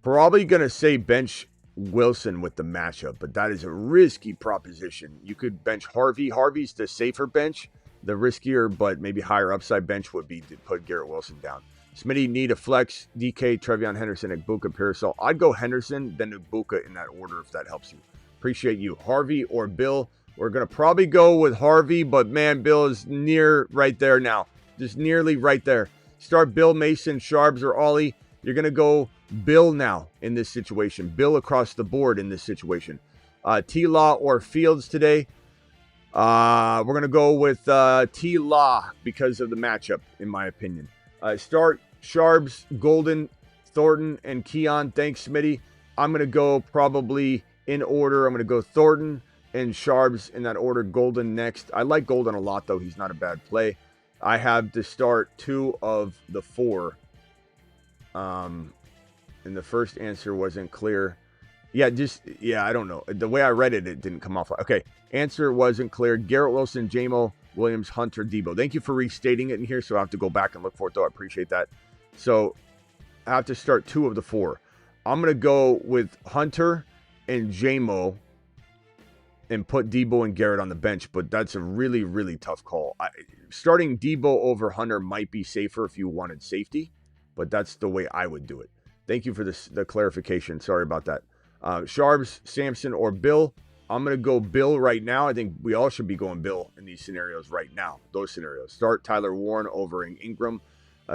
Probably going to say bench Wilson with the matchup, but that is a risky proposition. You could bench Harvey. Harvey's the safer bench. The riskier, but maybe higher upside bench would be to put Garrett Wilson down. Smitty, need a flex, DK, Trevion Henderson, Ibuka, Parasol. I'd go Henderson, then Ibuka in that order if that helps you. Appreciate you. Harvey or Bill. We're going to probably go with Harvey, but man, Bill is near right there now. Just nearly right there. Start Bill, Mason, Sharps, or Ollie. You're going to go Bill now in this situation. Bill across the board in this situation. T-Law or Fields today. We're going to go with T-Law because of the matchup, in my opinion. Start Sharps, Golden, Thornton, and Keon. Thanks, Smitty. I'm going to go probably in order. I'm going to go Thornton and Sharps in that order. Golden next. I like Golden a lot, though. He's not a bad play. I have to start 2 of the 4. And the first answer wasn't clear. I don't know. The way I read it, it didn't come off. Okay, answer wasn't clear. Garrett Wilson, J-Mo, Williams, Hunter, Debo. Thank you for restating it in here, so I have to go back and look for it, though. I appreciate that. So I have to start 2 of the 4. I'm going to go with Hunter and J-Mo and put Debo and Garrett on the bench, but that's a really, really tough call. Starting Debo over Hunter might be safer if you wanted safety, but that's the way I would do it. Thank you for the clarification. Sorry about that. Sharps, Samson, or Bill. I'm going to go Bill right now. I think we all should be going Bill in these scenarios right now. Those scenarios. Start Tyler Warren over Ingram.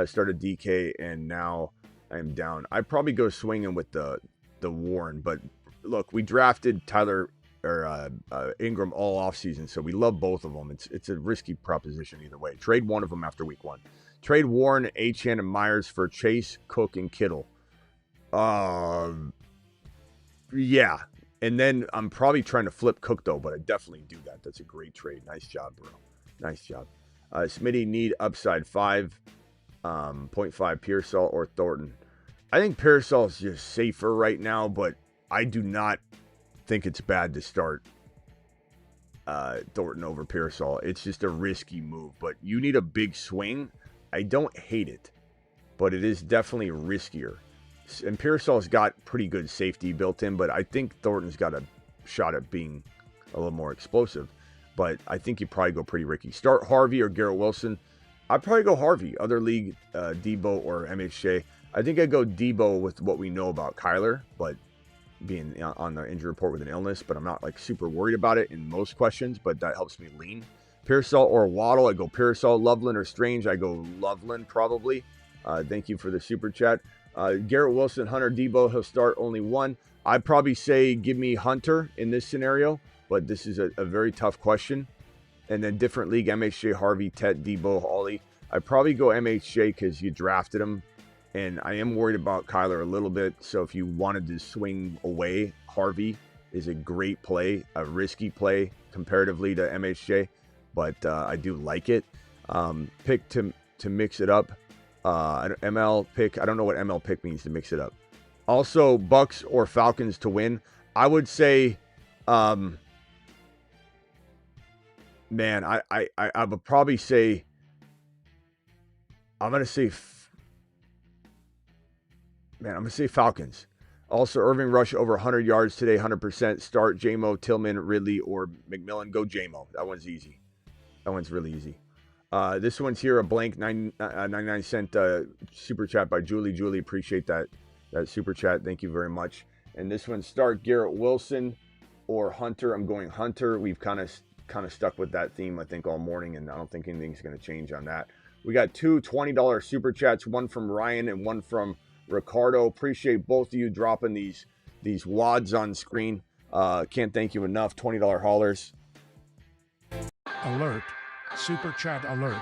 Started DK, and now I'm down. I'd probably go swinging with the Warren. But look, we drafted Tyler or Ingram all offseason, so we love both of them. It's a risky proposition either way. Trade one of them after week 1. Trade Warren, Achane, and Myers for Chase, Cook, and Kittle. Yeah. And then I'm probably trying to flip Cook, though, but I definitely do that. That's a great trade. Nice job, bro. Nice job. Smitty, need upside 5, 0.5 Pearsall or Thornton. I think Pearsall is just safer right now, but I do not think it's bad to start Thornton over Pearsall. It's just a risky move, but you need a big swing. I don't hate it, but it is definitely riskier. And Pearsall's got pretty good safety built in, but I think Thornton's got a shot at being a little more explosive. But I think you probably go pretty risky. Start Harvey or Garrett Wilson. I'd probably go Harvey. Other league, Debo or MHJ. I think I'd go Debo with what we know about Kyler, but being on the injury report with an illness. But I'm not like super worried about it in most questions, but that helps me lean. Pearsall or Waddle, I go Pearsall. Loveland or Strange, I go Loveland probably. Thank you for the super chat. Garrett Wilson, Hunter, Debo, he'll start only 1. I'd probably say give me Hunter in this scenario, but this is a very tough question. And then different league, MHJ, Harvey, Tet, Debo, Ollie. I'd probably go MHJ because you drafted him, and I am worried about Kyler a little bit. So if you wanted to swing away, Harvey is a great play, a risky play comparatively to MHJ, but I do like it. Pick to mix it up. ML pick. I don't know what ML pick means to mix it up. Also, Bucks or Falcons to win. I would say, I would probably say, I'm going to say Falcons. Also, Irving Rush over 100 yards today, 100%. Start J-Mo, Tillman, Ridley, or McMillan. Go J-Mo. That one's easy. That one's really easy. This one's here, a blank 99-cent super chat by Julie. Julie, appreciate that super chat. Thank you very much. And this one, start Garrett Wilson or Hunter. I'm going Hunter. We've kind of stuck with that theme, I think, all morning, and I don't think anything's going to change on that. We got two $20 super chats, one from Ryan and one from Ricardo. Appreciate both of you dropping these wads on screen. Can't thank you enough. $20 haulers. Alert. Super chat alert.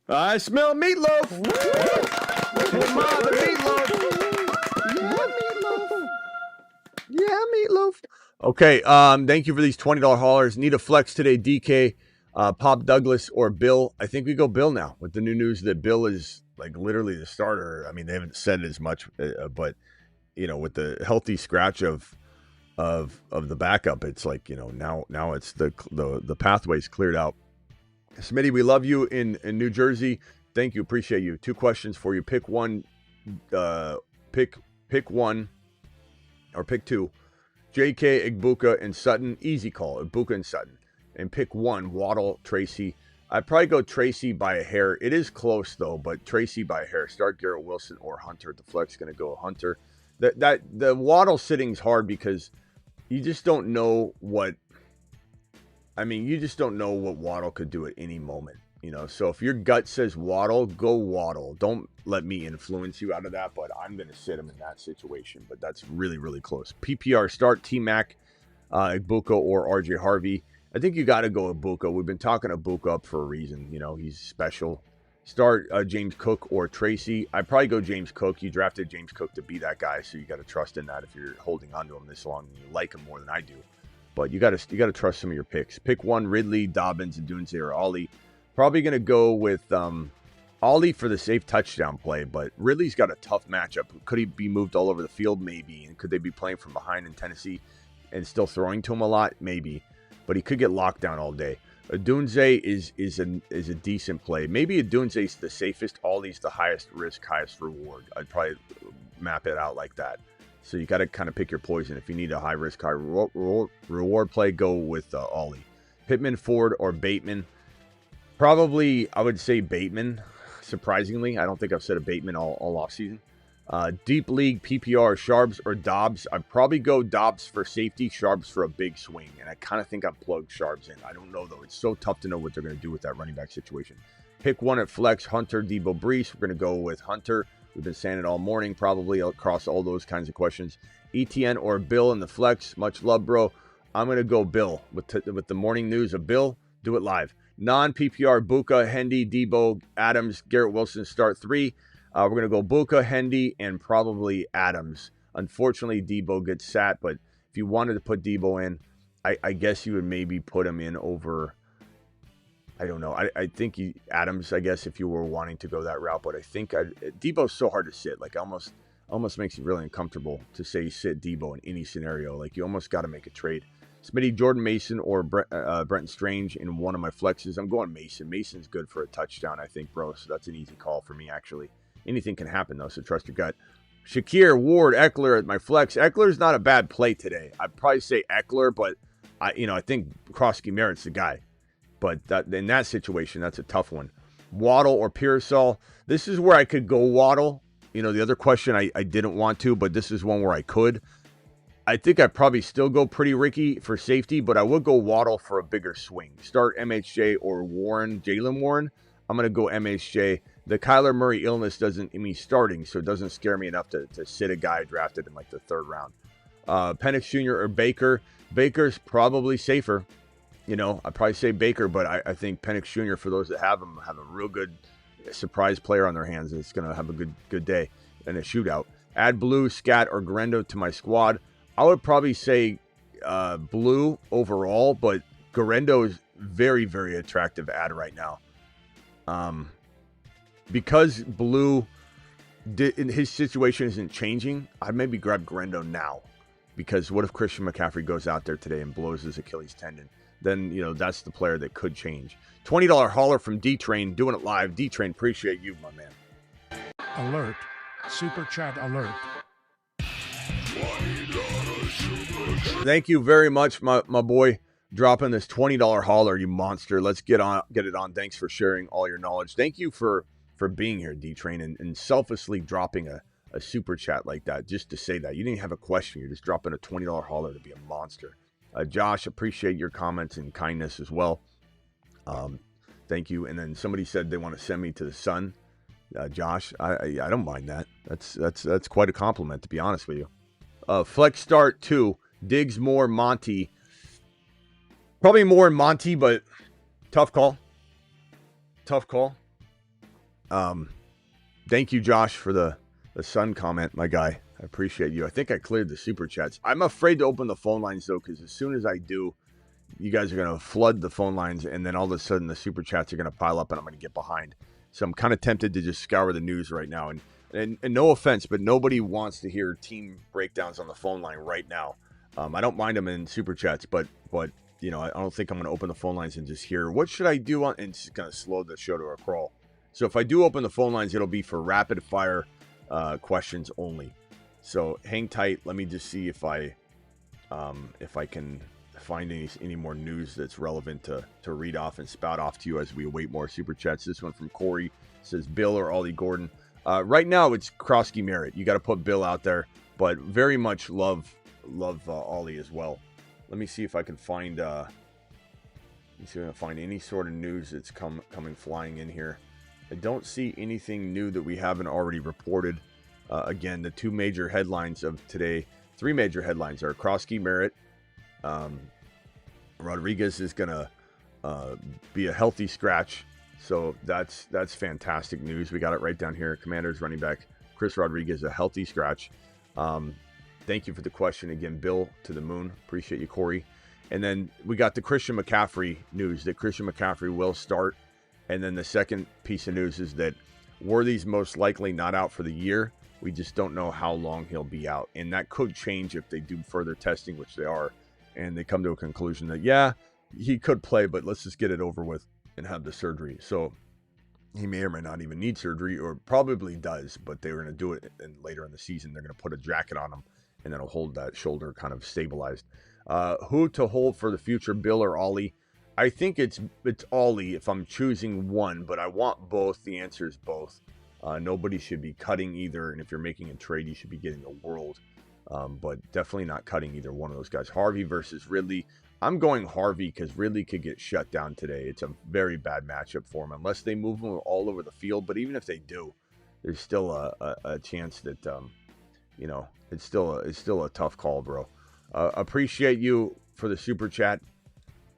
I smell meatloaf. Hey, Ma, the meatloaf. Yeah, meatloaf. Okay, thank you for these $20 haulers. Need a flex today, DK, Pop Douglas, or Bill. I think we go Bill now with the new news that Bill is like literally the starter. I mean, they haven't said it as much, but you know, with the healthy scratch of the backup, it's like, you know, now it's the pathway's cleared out. Smitty, we love you in New Jersey. Thank you, appreciate you. Two questions for you. Pick one, pick one, or pick two. J.K., Igbuka, and Sutton. Easy call, Igbuka and Sutton. And pick one, Waddle, Tracy. I'd probably go Tracy by a hair. It is close, though, but Tracy by a hair. Start Garrett Wilson or Hunter. The flex going to go Hunter. The Waddle sitting's hard because you just don't know what... I mean, you just don't know what Waddle could do at any moment. You know, so if your gut says Waddle, go Waddle. Don't let me influence you out of that, but I'm going to sit him in that situation. But that's really, really close. PPR, start T-Mac, Igbuka, or RJ Harvey. I think you got to go Igbuka. We've been talking Igbuka up for a reason. You know, he's special. Start James Cook or Tracy. I'd probably go James Cook. You drafted James Cook to be that guy, so you got to trust in that if you're holding on to him this long and you like him more than I do. But you got to trust some of your picks. Pick one, Ridley, Dobbins, and Dunze or Ollie. Probably going to go with Ollie for the safe touchdown play, but Ridley's got a tough matchup. Could he be moved all over the field? Maybe. And could they be playing from behind in Tennessee and still throwing to him a lot? Maybe. But he could get locked down all day. Dunze is a decent play. Maybe Dunze's the safest. Ollie's the highest risk, highest reward. I'd probably map it out like that. So you got to kind of pick your poison. If you need a high risk, high reward play, go with Ollie. Pittman, Ford, or Bateman. Probably, I would say Bateman, surprisingly. I don't think I've said a Bateman all offseason. Deep league, PPR, Sharps, or Dobbs. I'd probably go Dobbs for safety, Sharps for a big swing. And I kind of think I've plugged Sharps in. I don't know, though. It's so tough to know what they're going to do with that running back situation. Pick one at flex, Hunter, Debo, Brees. We're going to go with Hunter. We've been saying it all morning, probably across all those kinds of questions. ETN or Bill in the flex. Much love, bro. I'm going to go Bill. With the morning news of Bill, do it live. Non-PPR, Buka, Hendy, Debo, Adams, Garrett Wilson, start three. We're going to go Buka, Hendy, and probably Adams. Unfortunately, Debo gets sat, but if you wanted to put Debo in, I guess you would maybe put him in over... I don't know. I think Adams, I guess, if you were wanting to go that route. But I think Debo's so hard to sit. Like, almost makes it really uncomfortable to say sit Debo in any scenario. Like, you almost got to make a trade. Smitty, Jordan Mason, or Brenton Strange in one of my flexes. I'm going Mason. Mason's good for a touchdown, I think, bro. So that's an easy call for me, actually. Anything can happen, though, so trust your gut. Shakir, Ward, Eckler at my flex. Eckler's not a bad play today. I'd probably say Eckler, but I think Krosky Merritt's the guy. But in that situation, that's a tough one. Waddle or Pearsall. This is where I could go Waddle. You know, the other question I didn't want to, but this is one where I could. I think I'd probably still go Pretty Ricky for safety, but I would go Waddle for a bigger swing. Start MHJ or Warren, Jalen Warren. I'm going to go MHJ. The Kyler Murray illness doesn't mean starting, so it doesn't scare me enough to sit a guy drafted in like the third round. Penix Jr. or Baker. Baker's probably safer. You know, I'd probably say Baker, but I think Penix Jr., for those that have him, have a real good surprise player on their hands. It's going to have a good day in a shootout. Add Blue, Scat, or Garendo to my squad. I would probably say Blue overall, but Garendo is very, very attractive add right now. Because Blue, his situation isn't changing, I'd maybe grab Garendo now. Because what if Christian McCaffrey goes out there today and blows his Achilles tendon? Then, you know, that's the player that could change. $20 hauler from D-Train, doing it live. D-Train, appreciate you, my man. Alert. Super chat alert. Thank you very much, my boy. dropping this $20 hauler, you monster. Let's get it on. Thanks for sharing all your knowledge. Thank you for being here, D-Train, and selflessly dropping a super chat like that just to say that. You didn't have a question. You're just dropping a $20 hauler to be a monster. Josh, appreciate your comments and kindness as well. Thank you. And then somebody said they want to send me to the sun. Josh, I don't mind that. That's quite a compliment, to be honest with you. Flex start 2. Diggs more Monty. Probably more in Monty, but tough call. Thank you, Josh, for the sun comment, my guy. I appreciate you. I think I cleared the super chats. I'm afraid to open the phone lines, though, because as soon as I do, you guys are going to flood the phone lines, and then all of a sudden the super chats are going to pile up, and I'm going to get behind. So I'm kind of tempted to just scour the news right now. And no offense, but nobody wants to hear team breakdowns on the phone line right now. I don't mind them in super chats, but you know, I don't think I'm going to open the phone lines and just hear, what should I do? And it's going to slow the show to a crawl. So if I do open the phone lines, it'll be for rapid fire questions only. So hang tight. Let me just see if I can find any more news that's relevant to read off and spout off to you as we await more super chats. This one from Corey says Bill or Ollie Gordon. Right now it's Krosky Merritt. You got to put Bill out there, but very much love Ollie as well. Let me see if I can find any sort of news that's coming flying in here. I don't see anything new that we haven't already reported. Again, the 2 major headlines of today, 3 major headlines are Krosky Merritt. Rodriguez is going to be a healthy scratch. So that's fantastic news. We got it right down here. Commanders running back Chris Rodriguez, a healthy scratch. Thank you for the question again, Bill to the moon. Appreciate you, Corey. And then we got the Christian McCaffrey news that Christian McCaffrey will start. And then the second piece of news is that Worthy's most likely not out for the year. We just don't know how long he'll be out. And that could change if they do further testing, which they are. And they come to a conclusion that, yeah, he could play, but let's just get it over with and have the surgery. So he may or may not even need surgery, or probably does, but they were going to do it later in the season. They're going to put a jacket on him, and that'll hold that shoulder kind of stabilized. Who to hold for the future, Bill or Ollie? I think it's Ollie if I'm choosing one, but I want both. The answer is both. Nobody should be cutting either, and if you're making a trade, you should be getting the world. But definitely not cutting either one of those guys. Harvey versus Ridley. I'm going Harvey because Ridley could get shut down today. It's a very bad matchup for him unless they move him all over the field. But even if they do, there's still a chance that you know, it's still a tough call, bro. Appreciate you for the super chat.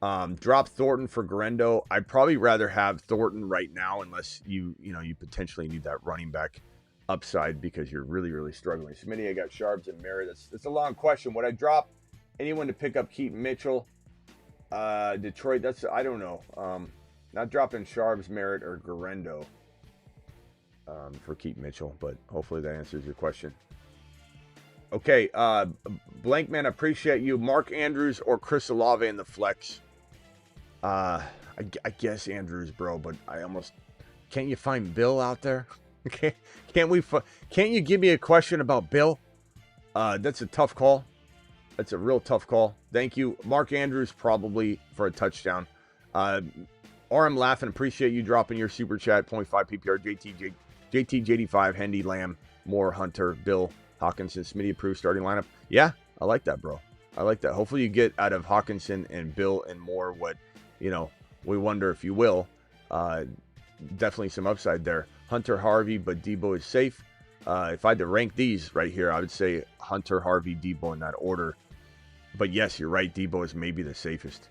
Drop Thornton for Garendo. I'd probably rather have Thornton right now unless you potentially need that running back upside because you're really struggling. Smitty, I got Sharps and Merritt. That's a long question. Would I drop anyone to pick up Keaton Mitchell? Detroit, I don't know. Not dropping Sharps, Merritt, or Garendo for Keaton Mitchell, but hopefully that answers your question. Okay, Blank Man, appreciate you. Mark Andrews or Chris Olave in the flex? I guess Andrews, bro, but can't you find Bill out there? Can't you give me a question about Bill? That's a tough call. That's a real tough call. Thank you. Mark Andrews probably for a touchdown. RM laughing. Appreciate you dropping your super chat. 0.5 PPR. JT JD5 Hendy Lamb Moore Hunter Bill Hawkinson Smitty approved starting lineup. Yeah, I like that, bro. I like that. Hopefully you get out of Hawkinson and Bill and Moore what we wonder if you will. Definitely some upside there. Hunter Harvey, but Debo is safe. If I had to rank these right here, I would say Hunter, Harvey, Debo in that order. But yes, you're right. Debo is maybe the safest.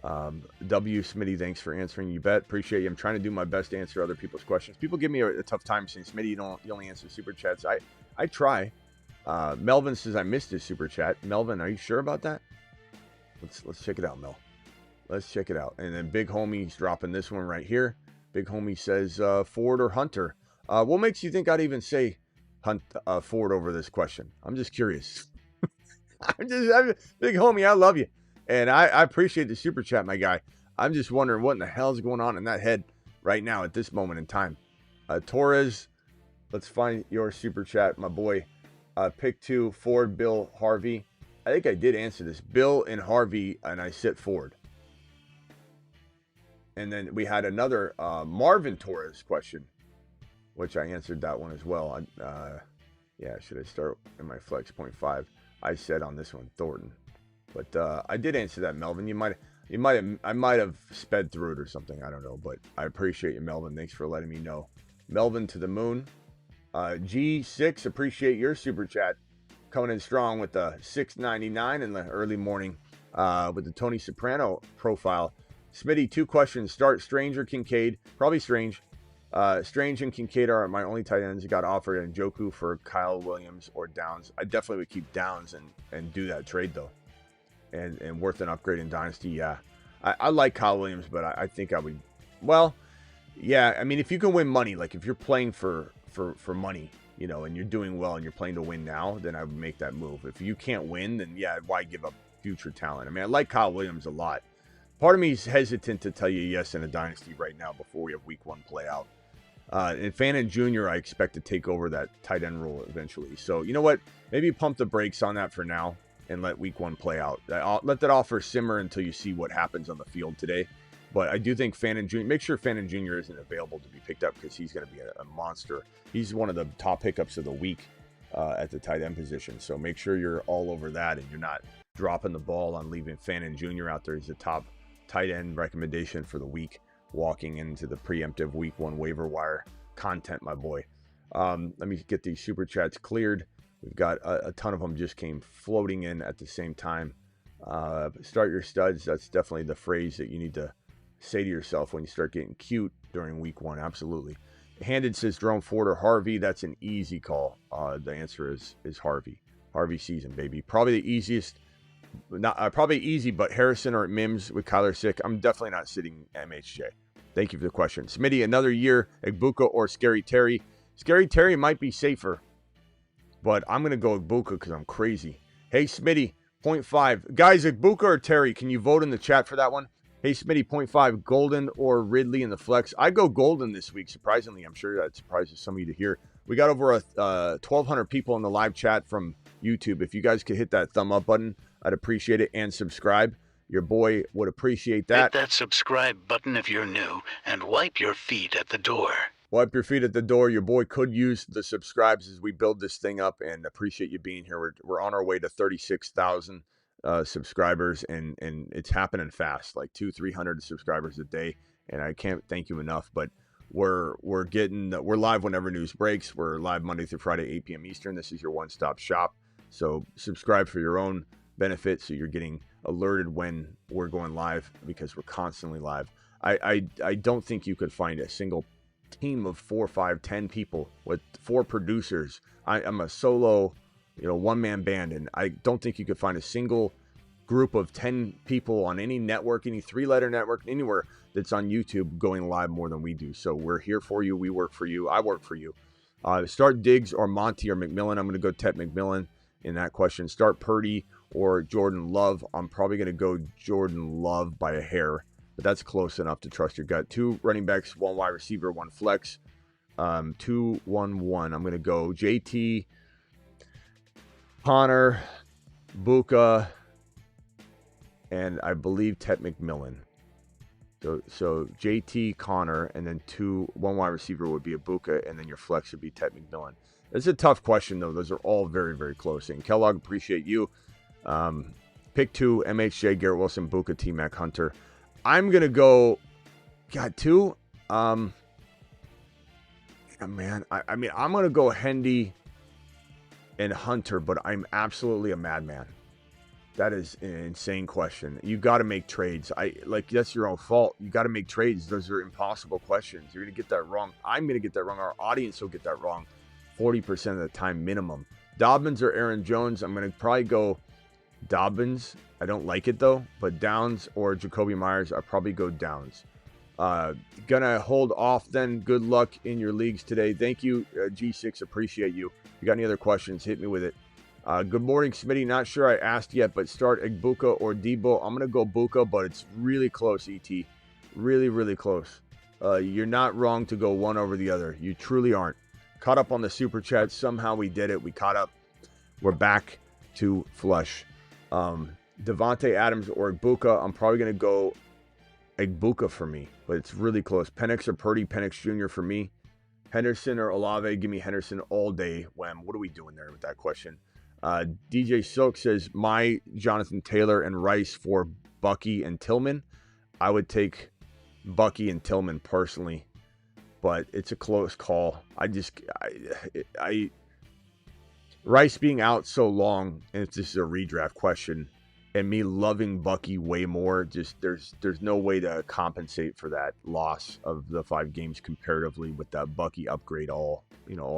W. Smitty, thanks for answering. You bet. Appreciate you. I'm trying to do my best to answer other people's questions. People give me a tough time saying, Smitty, you only answer super chats. I try. Melvin says I missed his super chat. Melvin, are you sure about that? Let's check it out, Mel. Let's check it out. And then Big Homie's dropping this one right here. Big Homie says Ford or Hunter. What makes you think I'd even say Ford over this question? I'm just curious. Big Homie, I love you. And I appreciate the super chat, my guy. I'm just wondering what in the hell is going on in that head right now at this moment in time. Torres, let's find your super chat, my boy. Pick 2, Ford, Bill, Harvey. I think I did answer this. Bill and Harvey, and I said Ford. And then we had another Marvin Torres question, which I answered that one as well. Yeah, should I start in my flex 0.5? I said on this one, Thornton. But I did answer that, Melvin. I might have sped through it or something. I don't know, but I appreciate you, Melvin. Thanks for letting me know. Melvin to the moon. G6, appreciate your super chat. Coming in strong with the $6.99 in the early morning with the Tony Soprano profile. Smitty, 2 questions. Start Strange or Kincaid? Probably Strange. Strange and Kincaid are my only tight ends. Got offered in Njoku for Kyle Williams or Downs. I definitely would keep Downs and do that trade, though. And worth an upgrade in Dynasty, yeah. I like Kyle Williams, but I think I would... Well, yeah, I mean, if you can win money, like if you're playing for money, you know, and you're doing well and you're playing to win now, then I would make that move. If you can't win, then yeah, why give up future talent? I mean, I like Kyle Williams a lot. Part of me is hesitant to tell you yes in a Dynasty right now before we have week 1 play out. And Fannin Jr., I expect to take over that tight end role eventually. So, you know what? Maybe pump the brakes on that for now and let week 1 play out. Let that offer simmer until you see what happens on the field today. But I do think Fannin Jr., make sure Fannin Jr. isn't available to be picked up because he's going to be a monster. He's one of the top pickups of the week at the tight end position. So make sure you're all over that and you're not dropping the ball on leaving Fannin Jr. out there. He's a top tight end recommendation for the week, walking into the preemptive week 1 waiver wire content, my boy. Let me get these super chats cleared. We've got a ton of them just came floating in at the same time. Start your studs. That's definitely the phrase that you need to say to yourself when you start getting cute during week 1. Absolutely. Handed says Jerome Ford or Harvey. That's an easy call. The answer is Harvey. Harvey season, baby. Probably the easiest. Not probably easy, but Harrison or Mims with Kyler sick. I'm definitely not sitting MHJ. Thank you for the question. Smitty, another year, Egbuka or Scary Terry. Scary Terry might be safer, but I'm going to go Egbuka because I'm crazy. Hey, Smitty, 0.5. Guys, Egbuka or Terry, can you vote in the chat for that one? Hey, Smitty, 0.5. Golden or Ridley in the flex? I go Golden this week, surprisingly. I'm sure that surprises some of you to hear. We got over 1,200 people in the live chat from YouTube. If you guys could hit that thumb up button, I'd appreciate it. And subscribe. Your boy would appreciate that. Hit that subscribe button if you're new, and wipe your feet at the door. Wipe your feet at the door. Your boy could use the subscribes as we build this thing up, and appreciate you being here. We're on our way to 36,000 subscribers, and it's happening fast, like 200-300 subscribers a day, and I can't thank you enough. But we're live whenever news breaks. We're live Monday through Friday, 8 p.m. Eastern. This is your one-stop shop. So subscribe for your own benefit, so you're getting alerted when we're going live, because we're constantly live. I don't think you could find a single team of 4, 5, 10 people with 4 producers. I'm a solo, one-man band, and I don't think you could find a single group of 10 people on any network, any 3-letter network, anywhere that's on YouTube going live more than we do. So we're here for you. We work for you. I work for you. Start Diggs or Monty or McMillan. I'm going to go Tet McMillan in that question. Start Purdy or Jordan Love. I'm probably going to go Jordan Love by a hair, but that's close enough to trust your gut. 2 running backs, 1 wide receiver, 1 flex. 2, 1, 1. I'm going to go JT, Connor, Buka, and I believe Tet McMillan. So JT, Connor, and then 1 wide receiver would be Buka, and then your flex would be Tet McMillan. It's a tough question, though. Those are all very, very close. And Kellogg, appreciate you. Pick 2, MHJ, Garrett Wilson, Buka, T-Mac, Hunter. I'm going to go, 2. Man, I mean, I'm going to go Hendy and Hunter, but I'm absolutely a madman. That is an insane question. You got to make trades. That's your own fault. You got to make trades. Those are impossible questions. You're going to get that wrong. I'm going to get that wrong. Our audience will get that wrong 40% of the time minimum. Dobbins or Aaron Jones? I'm going to probably go Dobbins. I don't like it, though. But Downs or Jacoby Myers, I'll probably go Downs. Gonna hold off then. Good luck in your leagues today. Thank you, G6. Appreciate you. If you got any other questions, hit me with it. Good morning, Smitty. Not sure I asked yet, but start Egbuka or Debo. I'm going to go Buka, but it's really close, ET. Really, really close. You're not wrong to go one over the other. You truly aren't. Caught up on the super chat. Somehow we did it. We caught up. We're back to flush. Devontae Adams or Egbuka. I'm probably going to go Egbuka for me, but it's really close. Penix or Purdy, Penix Jr. for me. Henderson or Olave, give me Henderson all day. Wham, what are we doing there with that question? DJ Silk says, my Jonathan Taylor and Rice for Bucky and Tillman. I would take Bucky and Tillman personally, but it's a close call. Rice being out so long, and if this is a redraft question, and me loving Bucky way more, just there's no way to compensate for that loss of the 5 games comparatively with that Bucky upgrade all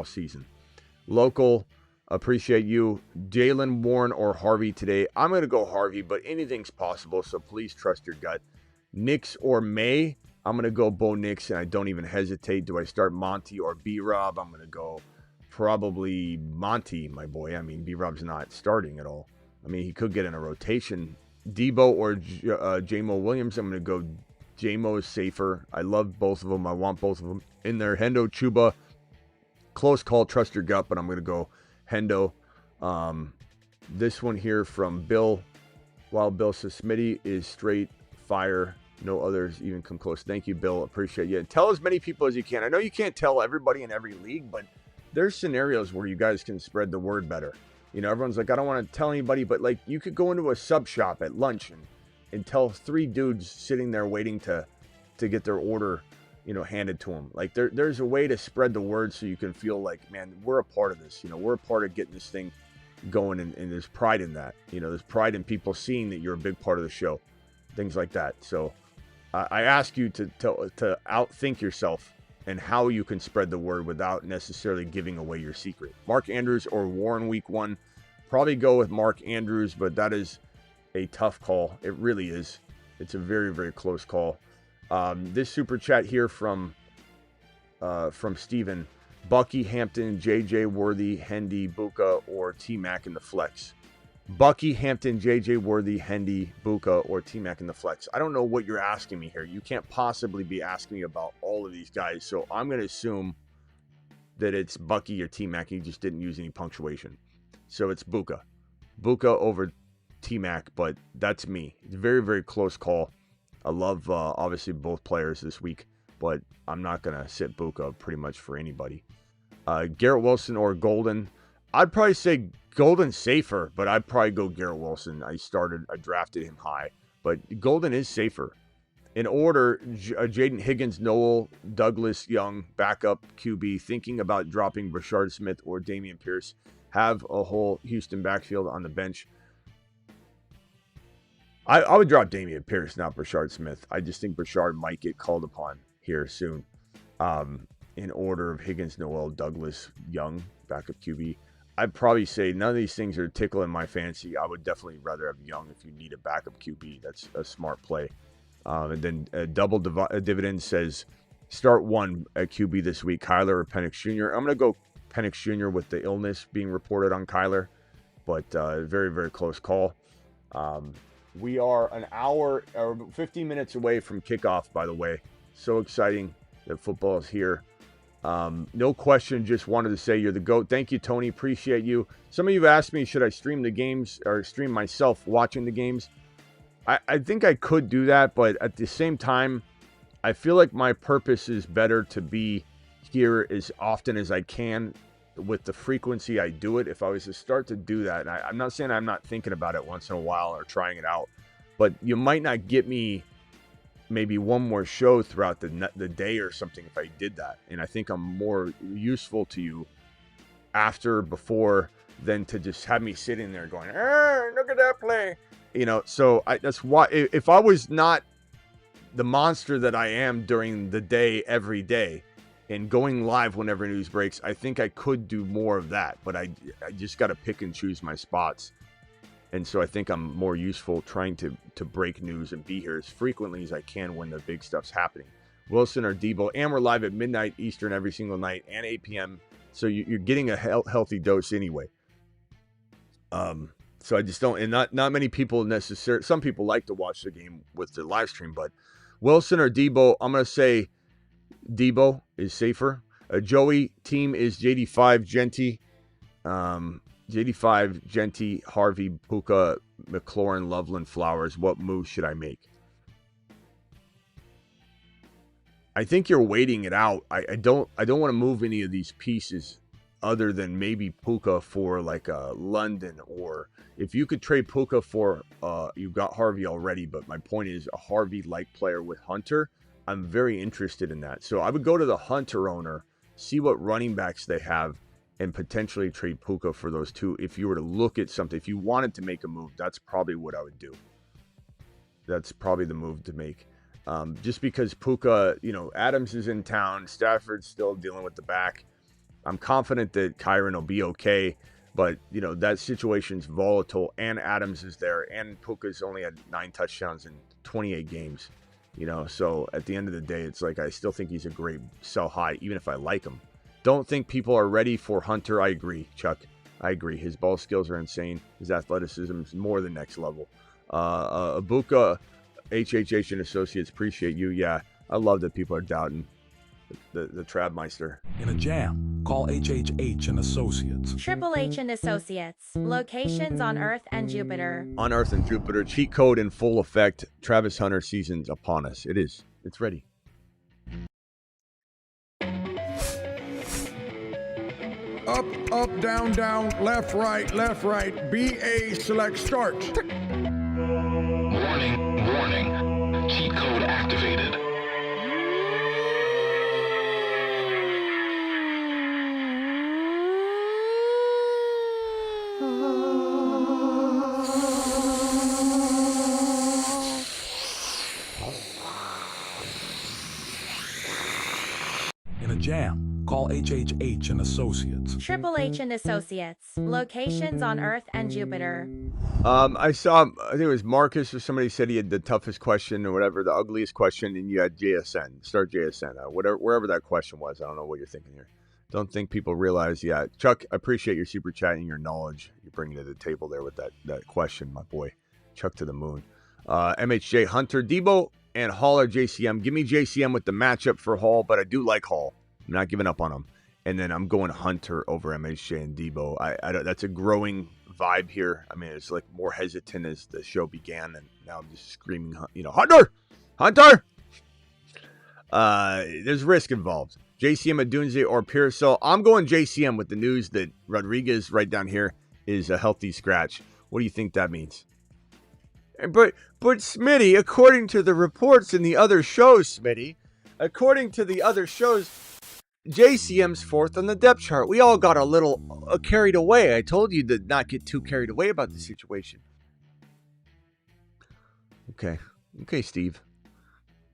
season. Local, appreciate you. Jalen, Warren, or Harvey today. I'm going to go Harvey, but anything's possible, so please trust your gut. Knicks or May, I'm going to go Bo Nix, and I don't even hesitate. Do I start Monty or B-Rob? I'm going to go probably Monty, my boy. I mean, B-Rob's not starting at all. I mean, he could get in a rotation. Debo or J-Mo Williams, I'm going to go J-Mo is safer. I love both of them. I want both of them in there. Hendo, Chuba, close call, trust your gut, but I'm going to go Hendo. This one here from Bill. Wild Bill says, Smitty is straight fire. No others even come close. Thank you, Bill. Appreciate you. Tell as many people as you can. I know you can't tell everybody in every league, but there's scenarios where you guys can spread the word better. Everyone's like, I don't want to tell anybody, but like you could go into a sub shop at lunch and tell 3 dudes sitting there waiting to get their order, handed to them. Like there's a way to spread the word so you can feel like, man, we're a part of this. We're a part of getting this thing going, and there's pride in that. There's pride in people seeing that you're a big part of the show, things like that. So I ask you to outthink yourself and how you can spread the word without necessarily giving away your secret. Mark Andrews or Warren week 1. Probably go with Mark Andrews, but that is a tough call. It really is. It's a very, very close call. This super chat here from Steven. Bucky, Hampton, JJ, Worthy, Hendy, Buka, or T-Mac in the flex. Bucky, Hampton, JJ, Worthy, Hendy, Buka, or T-Mac in the flex. I don't know what you're asking me here. You can't possibly be asking me about all of these guys, so I'm going to assume that it's Bucky or T-Mac. You just didn't use any punctuation. So it's Buka. Buka over T-Mac, but that's me. It's a very, very close call. I love, obviously, both players this week, but I'm not going to sit Buka pretty much for anybody. Garrett Wilson or Golden. I'd probably say Golden's safer, but I'd probably go Garrett Wilson. I drafted him high, but Golden is safer. In order, Jaden Higgins, Noel, Douglas, Young, backup QB, thinking about dropping Brashard Smith or Dameon Pierce, have a whole Houston backfield on the bench. I would drop Dameon Pierce, not Brashard Smith. I just think Brashard might get called upon here soon. In order of Higgins, Noel, Douglas, Young, backup QB. I'd probably say none of these things are tickling my fancy. I would definitely rather have Young if you need a backup QB. That's a smart play. And then Double Dividend says, start 1 at QB this week, Kyler or Penix Jr. I'm going to go Penix Jr. with the illness being reported on Kyler, but very, very close call. We are an hour or 15 minutes away from kickoff, by the way. So exciting that football is here. No question, just wanted to say you're the GOAT. Thank you, Tony. Appreciate you. Some of you have asked me, should I stream the games or stream myself watching the games? I think I could do that, but at the same time, I feel like my purpose is better to be here as often as I can with the frequency I do it. If I was to start to do that, and I'm not saying I'm not thinking about it once in a while or trying it out, but you might not get me maybe one more show throughout the day or something if I did that. And I think I'm more useful to you before than to just have me sitting there going, look at that play. So that's why if I was not the monster that I am during the day, every day, and going live whenever news breaks, I think I could do more of that, but I just got to pick and choose my spots. And so I think I'm more useful trying to break news and be here as frequently as I can when the big stuff's happening. Wilson or Debo, and we're live at midnight Eastern every single night and 8 p.m. So you're getting a healthy dose anyway. So I just don't, and not many people necessarily, some people like to watch the game with the live stream, but Wilson or Debo, I'm going to say Debo is safer. Joey team is JD5, Genty, JD5, Genty, Harvey, Puka, McLaurin, Loveland, Flowers. What move should I make? I think you're waiting it out. I don't want to move any of these pieces other than maybe Puka for like a London, or if you could trade Puka for you've got Harvey already, but my point is a Harvey-like player with Hunter. I'm very interested in that. So I would go to the Hunter owner, see what running backs they have, and potentially trade Puka for those two. If you were to look at something, if you wanted to make a move, that's probably what I would do. That's probably the move to make. Just because Puka, Adams is in town, Stafford's still dealing with the back. I'm confident that Kyron will be okay, but that situation's volatile, and Adams is there, and Puka's only had 9 touchdowns in 28 games. So at the end of the day, it's like I still think he's a great sell high, even if I like him. Don't think people are ready for Hunter. I agree, Chuck. I agree. His ball skills are insane. His athleticism is more than next level. Abuka, HHH and Associates, appreciate you. Yeah, I love that people are doubting the Trabmeister. In a jam, call HHH and Associates. Triple H and Associates. Locations on Earth and Jupiter. On Earth and Jupiter. Cheat code in full effect. Travis Hunter season's upon us. It is. It's ready. Up, up, down, down, left, right, BA select start. Warning, warning. Cheat code activated. In a jam, call HHH and Associates. Triple H and Associates. Locations on Earth and Jupiter. I saw, I think it was Marcus or somebody said he had the toughest question or whatever, the ugliest question, and you had JSN, start JSN, wherever that question was. I don't know what you're thinking here. Don't think people realize. Yeah, Chuck, I appreciate your super chat and your knowledge you're bringing to the table there with that question, my boy. Chuck to the moon. MHJ, Hunter, Debo, and Hall or JCM. Give me JCM with the matchup for Hall, but I do like Hall. I'm not giving up on him. And then I'm going Hunter over MHJ and Debo. I that's a growing vibe here. I mean, it's like more hesitant as the show began, and now I'm just screaming, Hunter! There's risk involved. JCM, Adunze, or Pearsall. I'm going JCM with the news that Rodriguez right down here is a healthy scratch. What do you think that means? But Smitty, according to the reports in the other shows, JCM's fourth on the depth chart. We all got a little carried away. I told you to not get too carried away about the situation. Okay, Steve.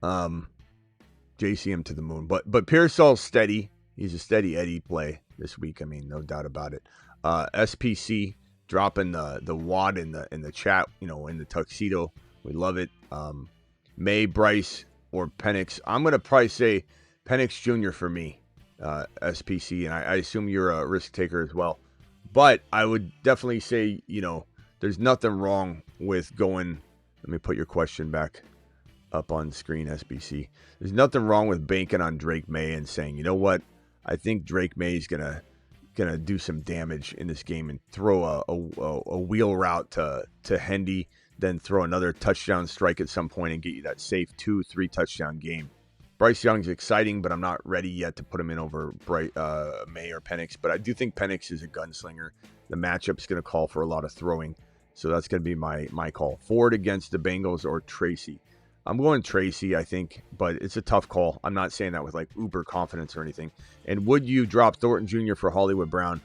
JCM to the moon. But Pearsall's steady. He's a steady Eddie play this week. I mean, no doubt about it. SPC dropping the wad in the chat, in the tuxedo. We love it. May, Bryce, or Penix. I'm going to probably say Penix Jr. for me, SPC, and I assume you're a risk taker as well. But I would definitely say, there's nothing wrong with going. Let me put your question back up on screen, SBC. There's nothing wrong with banking on Drake May and saying, you know what? I think Drake May is gonna do some damage in this game and throw a wheel route to Hendy, then throw another touchdown strike at some point and get you that safe 2-3 touchdown game. Bryce Young's exciting, but I'm not ready yet to put him in over May or Penix. But I do think Penix is a gunslinger. The matchup's going to call for a lot of throwing, so that's going to be my call. Ford against the Bengals or Tracy. I'm going Tracy, I think, but it's a tough call. I'm not saying that with like uber confidence or anything. And would you drop Thornton Jr. for Hollywood Brown?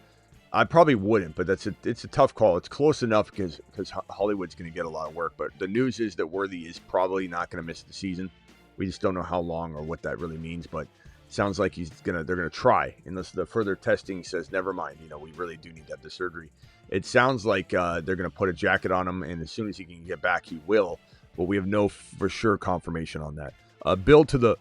I probably wouldn't, but it's a tough call. It's close enough because Hollywood's going to get a lot of work. But the news is that Worthy is probably not going to miss the season. We just don't know how long or what that really means, but it sounds like they're going to try, unless the further testing says, never mind, we really do need to have the surgery. It sounds like they're going to put a jacket on him, and as soon as he can get back, he will. But we have no for sure confirmation on that. Bill to the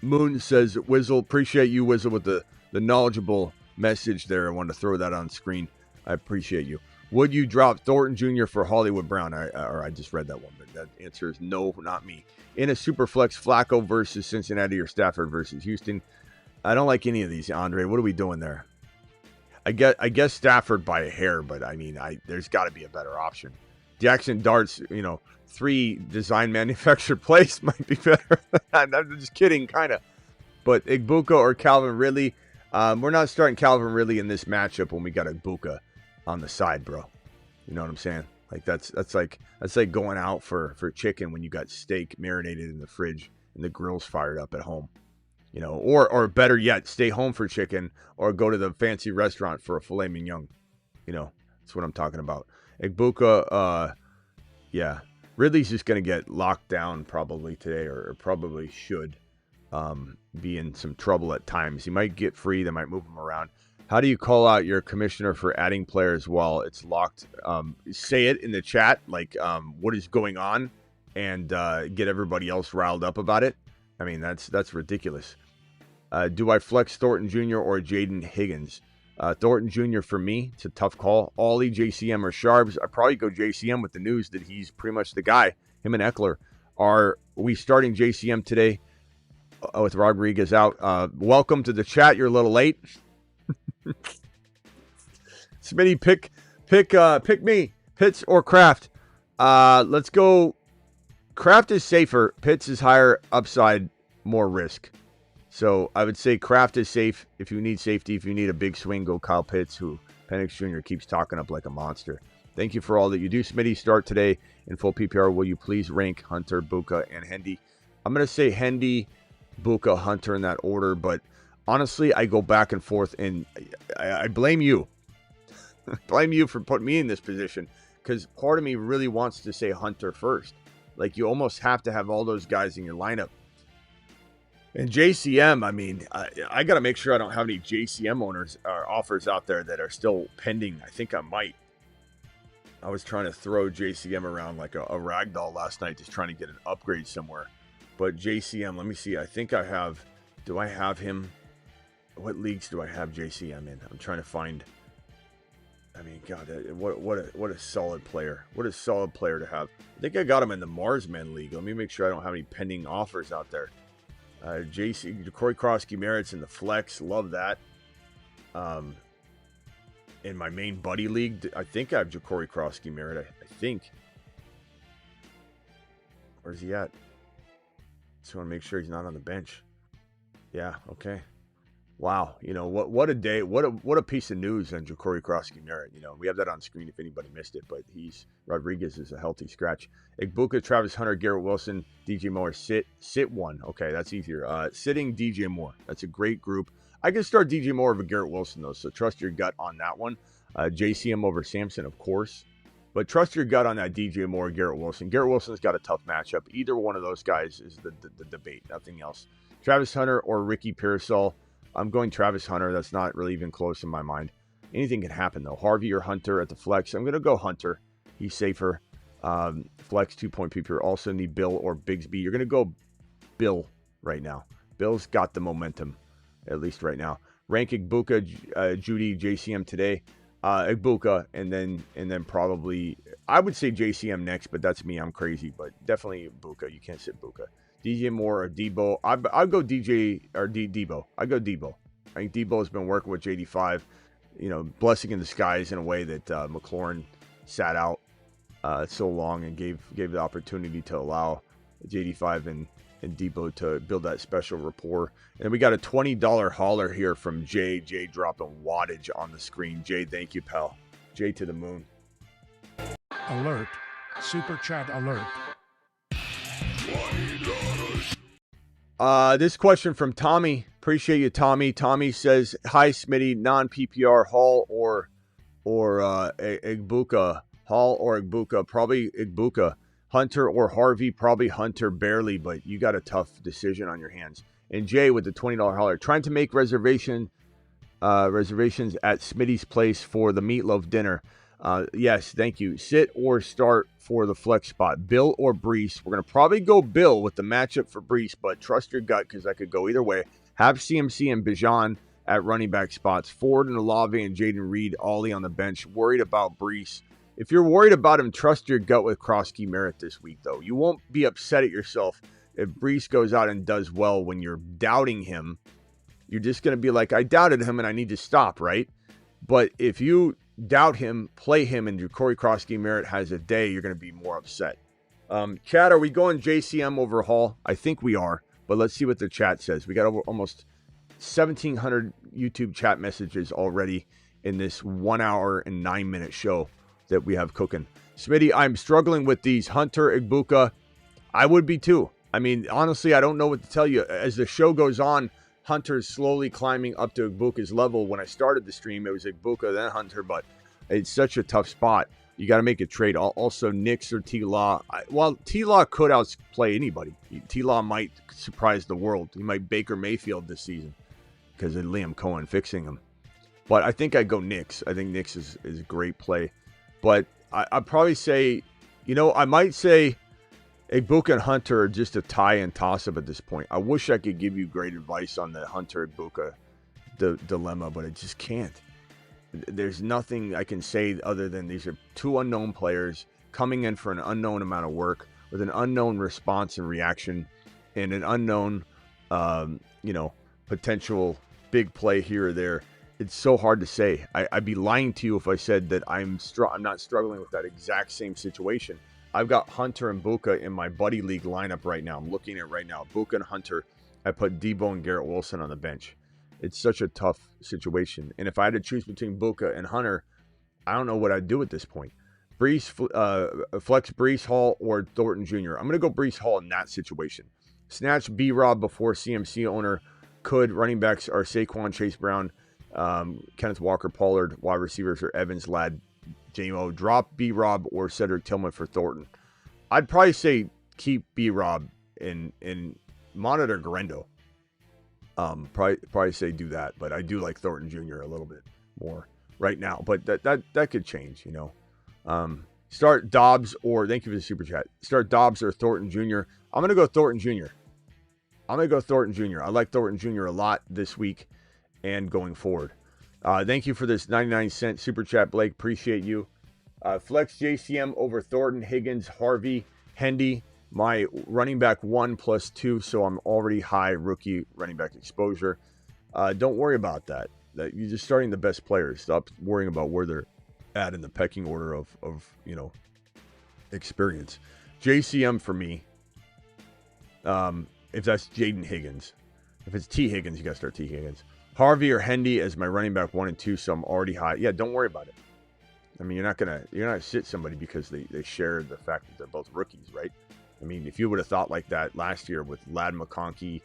moon says, Wizzle, appreciate you, Wizzle, with the knowledgeable message there. I wanted to throw that on screen. I appreciate you. Would you drop Thornton Jr. for Hollywood Brown? I just read that one, but that answer is no, not me. In a super flex, Flacco versus Cincinnati or Stafford versus Houston. I don't like any of these, Andre. What are we doing there? I guess Stafford by a hair, but I mean, there's got to be a better option. Jackson Darts, 3 design manufactured plays might be better. I'm just kidding, kind of. But Igbokwe or Calvin Ridley, we're not starting Calvin Ridley in this matchup when we got Igbokwe on the side, bro. You know what I'm saying? Like that's like going out for chicken when you got steak marinated in the fridge and the grill's fired up at home. You know, or better yet, stay home for chicken or go to the fancy restaurant for a filet mignon. You know, that's what I'm talking about. Igbokwe, yeah. Ridley's just going to get locked down probably today or probably should be in some trouble at times. He might get free. They might move him around. How do you call out your commissioner for adding players while it's locked? Say it in the chat, like what is going on, and get everybody else riled up about it. I mean, that's ridiculous. Do I flex Thornton Jr. or Jaden Higgins? Thornton Jr. for me, it's a tough call. Ollie, JCM, or Sharps. I probably go JCM with the news that he's pretty much the guy. Him and Eckler. Are we starting JCM today with Rodriguez out? Welcome to the chat. You're a little late. Smitty, pick me. Pitts or Kraft? Let's go. Kraft is safer. Pitts is higher upside, more risk. So I would say Kraft is safe. If you need safety, if you need a big swing, go Kyle Pitts, who Penix Jr. keeps talking up like a monster. Thank you for all that you do. Smitty, start today in full PPR. Will you please rank Hunter, Buka, and Hendy? I'm going to say Hendy, Buka, Hunter in that order, but honestly, I go back and forth, and I blame you. I blame you for putting me in this position, because part of me really wants to say Hunter first. Like, you almost have to have all those guys in your lineup. And JCM, I mean, I got to make sure I don't have any JCM owners or offers out there that are still pending. I think I might. I was trying to throw JCM around like a ragdoll last night, just trying to get an upgrade somewhere. But JCM, let me see. I think I have. Do I have him? What leagues do I have JCM in? I'm trying to find. I mean, God, what a solid player. What a solid player to have. I think I got him in the Marsman League. Let me make sure I don't have any pending offers out there. Corey Krosky Merritt's in the flex. Love that. In my main buddy league, I think I have Ja'Cory Krosky Merritt. I think. Where's he at? Just want to make sure he's not on the bench. Yeah, okay. Wow, you know what a day, what a piece of news on Ja'Cory Krosky Merritt. You know, we have that on screen if anybody missed it, but Rodriguez is a healthy scratch. Igbokwe, Travis Hunter, Garrett Wilson, DJ Moore, sit one. Okay, that's easier. Sitting DJ Moore. That's a great group. I can start DJ Moore over Garrett Wilson though, so trust your gut on that one. JCM over Samson, of course, but trust your gut on that DJ Moore, Garrett Wilson. Garrett Wilson's got a tough matchup. Either one of those guys is the debate. Nothing else. Travis Hunter or Ricky Pearsall. I'm going Travis Hunter. That's not really even close in my mind. Anything can happen, though. Harvey or Hunter at the flex. I'm going to go Hunter. He's safer. Flex 2-point PPR. Also need Bill or Bigsby. You're going to go Bill right now. Bill's got the momentum, at least right now. Rank Igbokwe, Judy, JCM today. Igbokwe, and then probably, I would say JCM next, but that's me. I'm crazy, but definitely Igbokwe. You can't sit Igbokwe. DJ Moore or Debo. I'll go DJ or Debo. I go Debo. I think Debo has been working with JD5, you know, blessing in disguise in a way that McLaurin sat out so long and gave the opportunity to allow JD5 and Debo to build that special rapport. And we got a $20 hauler here from Jay. Jay dropping wattage on the screen. Jay, thank you, pal. Jay to the moon. Alert. Super chat alert. This question from Tommy. Appreciate you, Tommy. Tommy says, "Hi, Smitty. Non-PPR Hall or Igbokwe. Hall or Igbokwe. Probably Igbokwe. Hunter or Harvey. Probably Hunter. Barely, but you got a tough decision on your hands." And Jay with the $20 hauler, trying to make reservations at Smitty's place for the meatloaf dinner. Yes, thank you. Sit or start for the flex spot. Bill or Brees. We're going to probably go Bill with the matchup for Brees, but trust your gut because I could go either way. Have CMC and Bijan at running back spots. Ford and Olave and Jaden Reed, Ollie on the bench. Worried about Brees. If you're worried about him, trust your gut with Krosky Merritt this week, though. You won't be upset at yourself if Brees goes out and does well when you're doubting him. You're just going to be like, I doubted him and I need to stop, right? But if you doubt him, play him, and Ja'Cory Krosky Merritt has a day, you're going to be more upset. Chad, are we going JCM over Hall? I think we are. But let's see what the chat says. We got over almost 1,700 YouTube chat messages already in this 1 hour and 9-minute show that we have cooking. Smitty, I'm struggling with these Hunter, Igbuka. I would be too. I mean, honestly, I don't know what to tell you. As the show goes on, Hunter's slowly climbing up to Igbuka's level. When I started the stream, it was Igbuka, then Hunter, but it's such a tough spot. You got to make a trade. Also, Knicks or T-Law. Well, T-Law could outplay anybody. T-Law might surprise the world. He might Baker Mayfield this season because of Liam Cohen fixing him. But I think I'd go Knicks. I think Knicks is a great play. But I'd probably say, I might say Igbuka and Hunter are just a tie and toss-up at this point. I wish I could give you great advice on the Hunter-Igbuka dilemma, but I just can't. There's nothing I can say other than these are two unknown players coming in for an unknown amount of work with an unknown response and reaction and an unknown, potential big play here or there. It's so hard to say. I'd be lying to you if I said that I'm not struggling with that exact same situation. I've got Hunter and Igbuka in my buddy league lineup right now. I'm looking at it right now. Igbuka and Hunter. I put Debo and Garrett Wilson on the bench. It's such a tough situation. And if I had to choose between Igbuka and Hunter, I don't know what I'd do at this point. Flex Breece Hall or Thornton Jr. I'm going to go Breece Hall in that situation. Snatch B-Rob before CMC owner could. Running backs are Saquon, Chase Brown, Kenneth Walker, Pollard. Wide receivers are Evans, Ladd, J-Mo. Drop B-Rob or Cedric Tillman for Thornton. I'd probably say keep B-Rob and monitor Garendo. Probably say do that, but I do like Thornton Jr. a little bit more right now. But that could change, Start Dobbs or thank you for the super chat. Start Dobbs or Thornton Jr. I'm gonna go Thornton Jr. I like Thornton Jr. a lot this week and going forward. Thank you for this 99-cent super chat, Blake. Appreciate you. Flex JCM over Thornton, Higgins, Harvey, Hendy. My running back 1+2, so I'm already high rookie running back exposure. Don't worry about that. You're just starting the best players. Stop worrying about where they're at in the pecking order of experience. JCM for me. If that's Jaden Higgins. If it's T. Higgins, you got to start T. Higgins. Harvey or Hendy as my running back 1 and 2, so I'm already high. Yeah, don't worry about it. I mean, you're not gonna sit somebody because they share the fact that they're both rookies, right? I mean, if you would have thought like that last year with Ladd McConkey,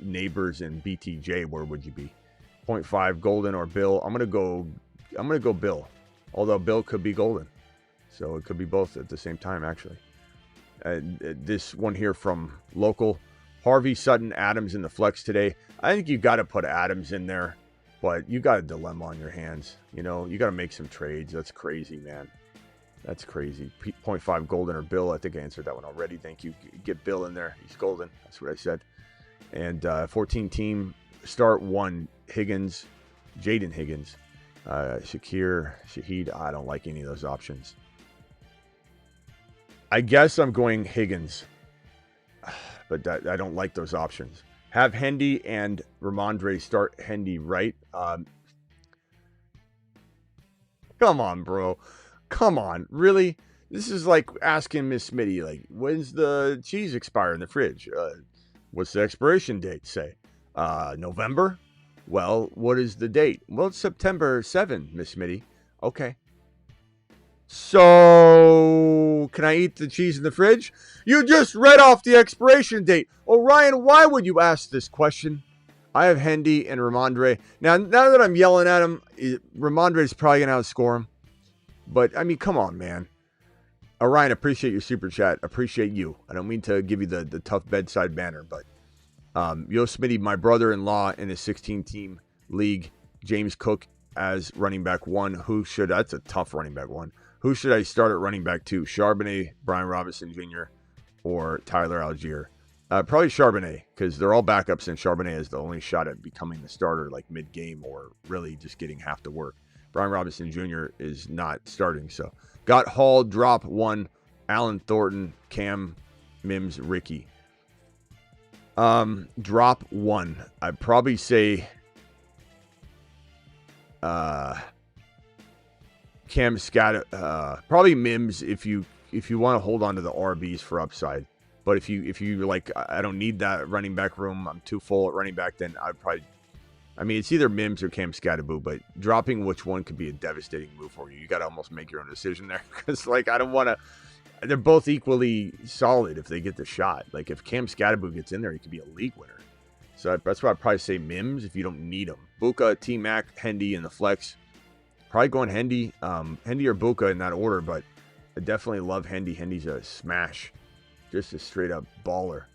Neighbors, and BTJ, where would you be? 0.5 Golden or Bill? I'm gonna go Bill, although Bill could be Golden, so it could be both at the same time actually. This one here from local, Harvey, Sutton, Adams in the flex today. I think you got to put Adams in there, but you got a dilemma on your hands. You got to make some trades. That's crazy, man. That's crazy. 0.5 Golden or Bill. I think I answered that one already. Thank you. Get Bill in there. He's Golden. That's what I said. And 14 team start 1 Higgins, Jaden Higgins, Shahid. I don't like any of those options. I guess I'm going Higgins, but I don't like those options. Have Hendy and Ramondre start Hendy, right? Come on, bro. Come on. Really? This is like asking Miss Smitty, like, when's the cheese expire in the fridge? What's the expiration date say? November? Well, what is the date? Well, it's September 7, Miss Smitty. Okay. So, can I eat the cheese in the fridge? You just read off the expiration date. Orion, why would you ask this question? I have Hendy and Ramondre. Now that I'm yelling at him, Ramondre's probably going to outscore him. But, I mean, come on, man. Orion, appreciate your super chat. Appreciate you. I don't mean to give you the tough bedside banner, but Yo Smitty, my brother-in-law in a 16-team league, James Cook as running back 1. That's a tough running back 1. Who should I start at running back 2? Charbonnet, Brian Robinson Jr., or Tyler Algier? Probably Charbonnet, because they're all backups, and Charbonnet is the only shot at becoming the starter, like mid-game, or really just getting half the work. Brian Robinson Jr. is not starting, so. Got Hall, drop 1, Allen Thornton, Cam, Mims, Ricky. Drop 1. I'd probably say Cam Scat, probably Mims if you want to hold on to the RBs for upside. But if you like, I don't need that running back room, I'm too full at running back, then I'd probably, I mean, it's either Mims or Cam Scatterboo, but dropping which one could be a devastating move for you. You got to almost make your own decision there, because like I don't want to. They're both equally solid if they get the shot. Like if Cam Scatterboo gets in there, he could be a league winner. So that's why I'd probably say Mims if you don't need him. Buka, T-Mac, Hendy in the flex. Probably going Hendy, Hendy or Buka in that order, but I definitely love Hendy. Hendy's a smash, just a straight up baller.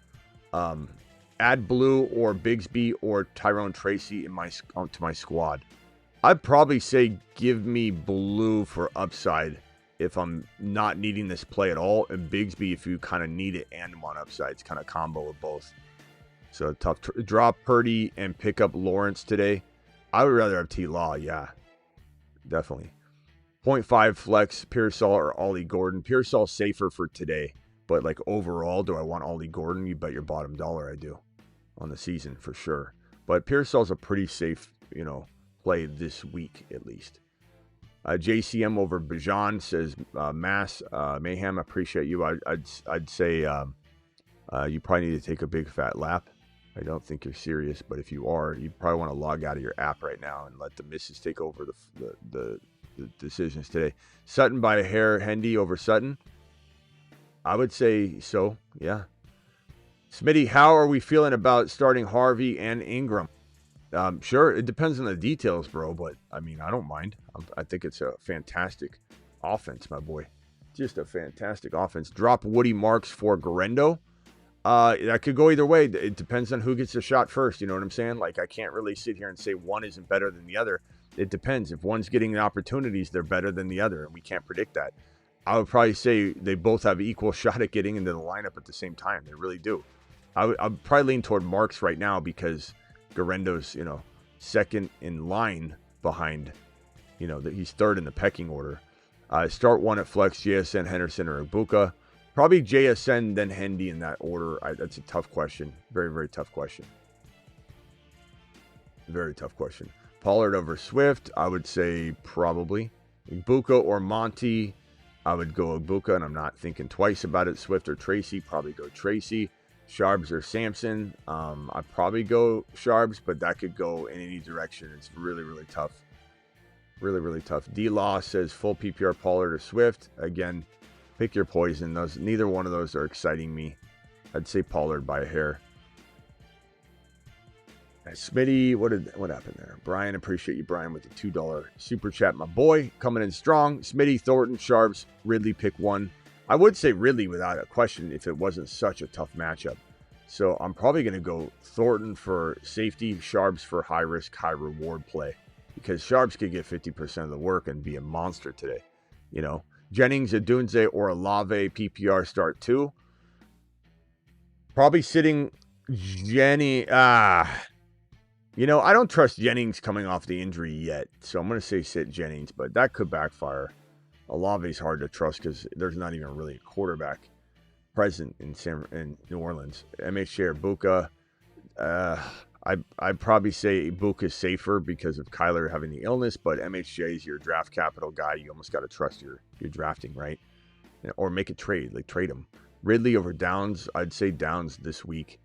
Add Blue or Bigsby or Tyrone Tracy in to my squad. I'd probably say give me Blue for upside if I'm not needing this play at all, and Bigsby if you kind of need it and want upside. It's kind of combo of both. So tough. Drop Purdy and pick up Lawrence today. I would rather have T-Law, yeah. Definitely. 0.5 flex, Pearsall or Ollie Gordon. Pearsall safer for today, but like overall, do I want Ollie Gordon? You bet your bottom dollar I do on the season for sure. But Pearsall's a pretty safe, play this week at least. JCM over Bajan says, Mass, Mayhem, appreciate you. I'd say you probably need to take a big fat lap. I don't think you're serious, but if you are, you probably want to log out of your app right now and let the misses take over the decisions today. Sutton by a hair, Hendy over Sutton. I would say so, yeah. Smitty, how are we feeling about starting Harvey and Ingram? Sure, it depends on the details, bro, but I mean, I don't mind. I think it's a fantastic offense, my boy. Just a fantastic offense. Drop Woody Marks for Garendo. That could go either way. It depends on who gets the shot first. You know what I'm saying? Like, I can't really sit here and say one isn't better than the other. It depends. If one's getting the opportunities, they're better than the other, and we can't predict that. I would probably say they both have equal shot at getting into the lineup at the same time. They really do. I'd probably lean toward Marks right now because Garendo's, second in line behind, he's third in the pecking order. Start one at flex, JSN, Henderson, or Ibuka. Probably JSN, then Hendy in that order. That's a tough question. Very, very tough question. Very tough question. Pollard over Swift, I would say probably. Ibuka or Monty, I would go Ibuka, and I'm not thinking twice about it. Swift or Tracy, probably go Tracy. Sharbs or Sampson, I'd probably go Sharbs, but that could go in any direction. It's really, really tough. Really, really tough. D-Law says full PPR Pollard or Swift. Again, pick your poison. Neither one of those are exciting me. I'd say Pollard by a hair. Smitty, what happened there? Brian, appreciate you, Brian, with the $2 super chat. My boy, coming in strong. Smitty, Thornton, Sharbs, Ridley, pick one. I would say Ridley without a question if it wasn't such a tough matchup. So I'm probably going to go Thornton for safety, Sharbs for high risk, high reward play, because Sharbs could get 50% of the work and be a monster today. Jennings, Adunze, or Olave PPR start two. Probably sitting Jenny. I don't trust Jennings coming off the injury yet, so I'm going to say sit Jennings, but that could backfire. Olave's hard to trust because there's not even really a quarterback present in New Orleans. MHJ or Buka. I'd probably say Buka's safer because of Kyler having the illness, but MHJ is your draft capital guy. You almost got to trust your drafting, right? Or make a trade, like trade him. Ridley over Downs. I'd say Downs this week.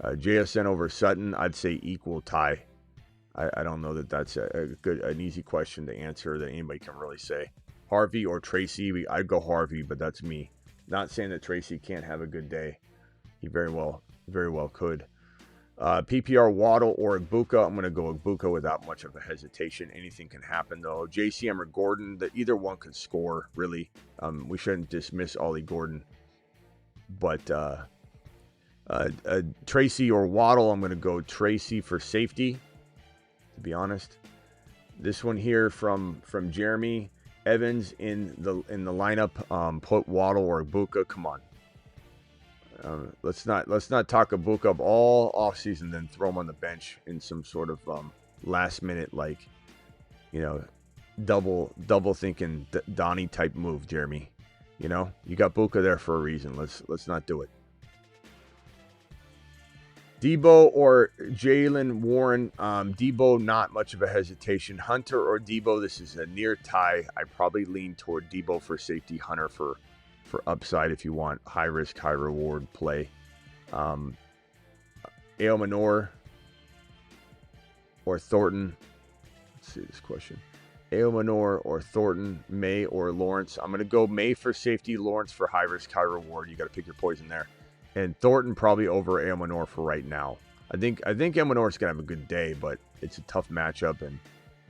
JSN over Sutton. I'd say equal tie. I don't know that that's an easy question to answer that anybody can really say. Harvey or Tracy, I'd go Harvey, but that's me. Not saying that Tracy can't have a good day. He very well could. PPR Waddle or Ibuka. I'm going to go Ibuka without much of a hesitation. Anything can happen, though. JCM or Gordon, either one could score, really. We shouldn't dismiss Ollie Gordon. But Tracy or Waddle, I'm going to go Tracy for safety, to be honest. This one here from Jeremy. Evans in the lineup, put Waddle or Ibuka. Come on, let's not talk Ibuka up all offseason, then throw him on the bench in some sort of last minute double thinking Donnie type move, Jeremy. You got Ibuka there for a reason. Let's not do it. Debo or Jalen Warren. Debo, not much of a hesitation. Hunter or Debo, this is a near tie. I probably lean toward Debo for safety, Hunter for for upside if you want high risk, high reward play. Ao Manor or Thornton. Let's see this question. Ao Manor or Thornton, May or Lawrence. I'm going to go May for safety, Lawrence for high risk, high reward. You got to pick your poison there. And Thornton probably over Ao Manor for right now. I think Ao Manor is going to have a good day, but it's a tough matchup, and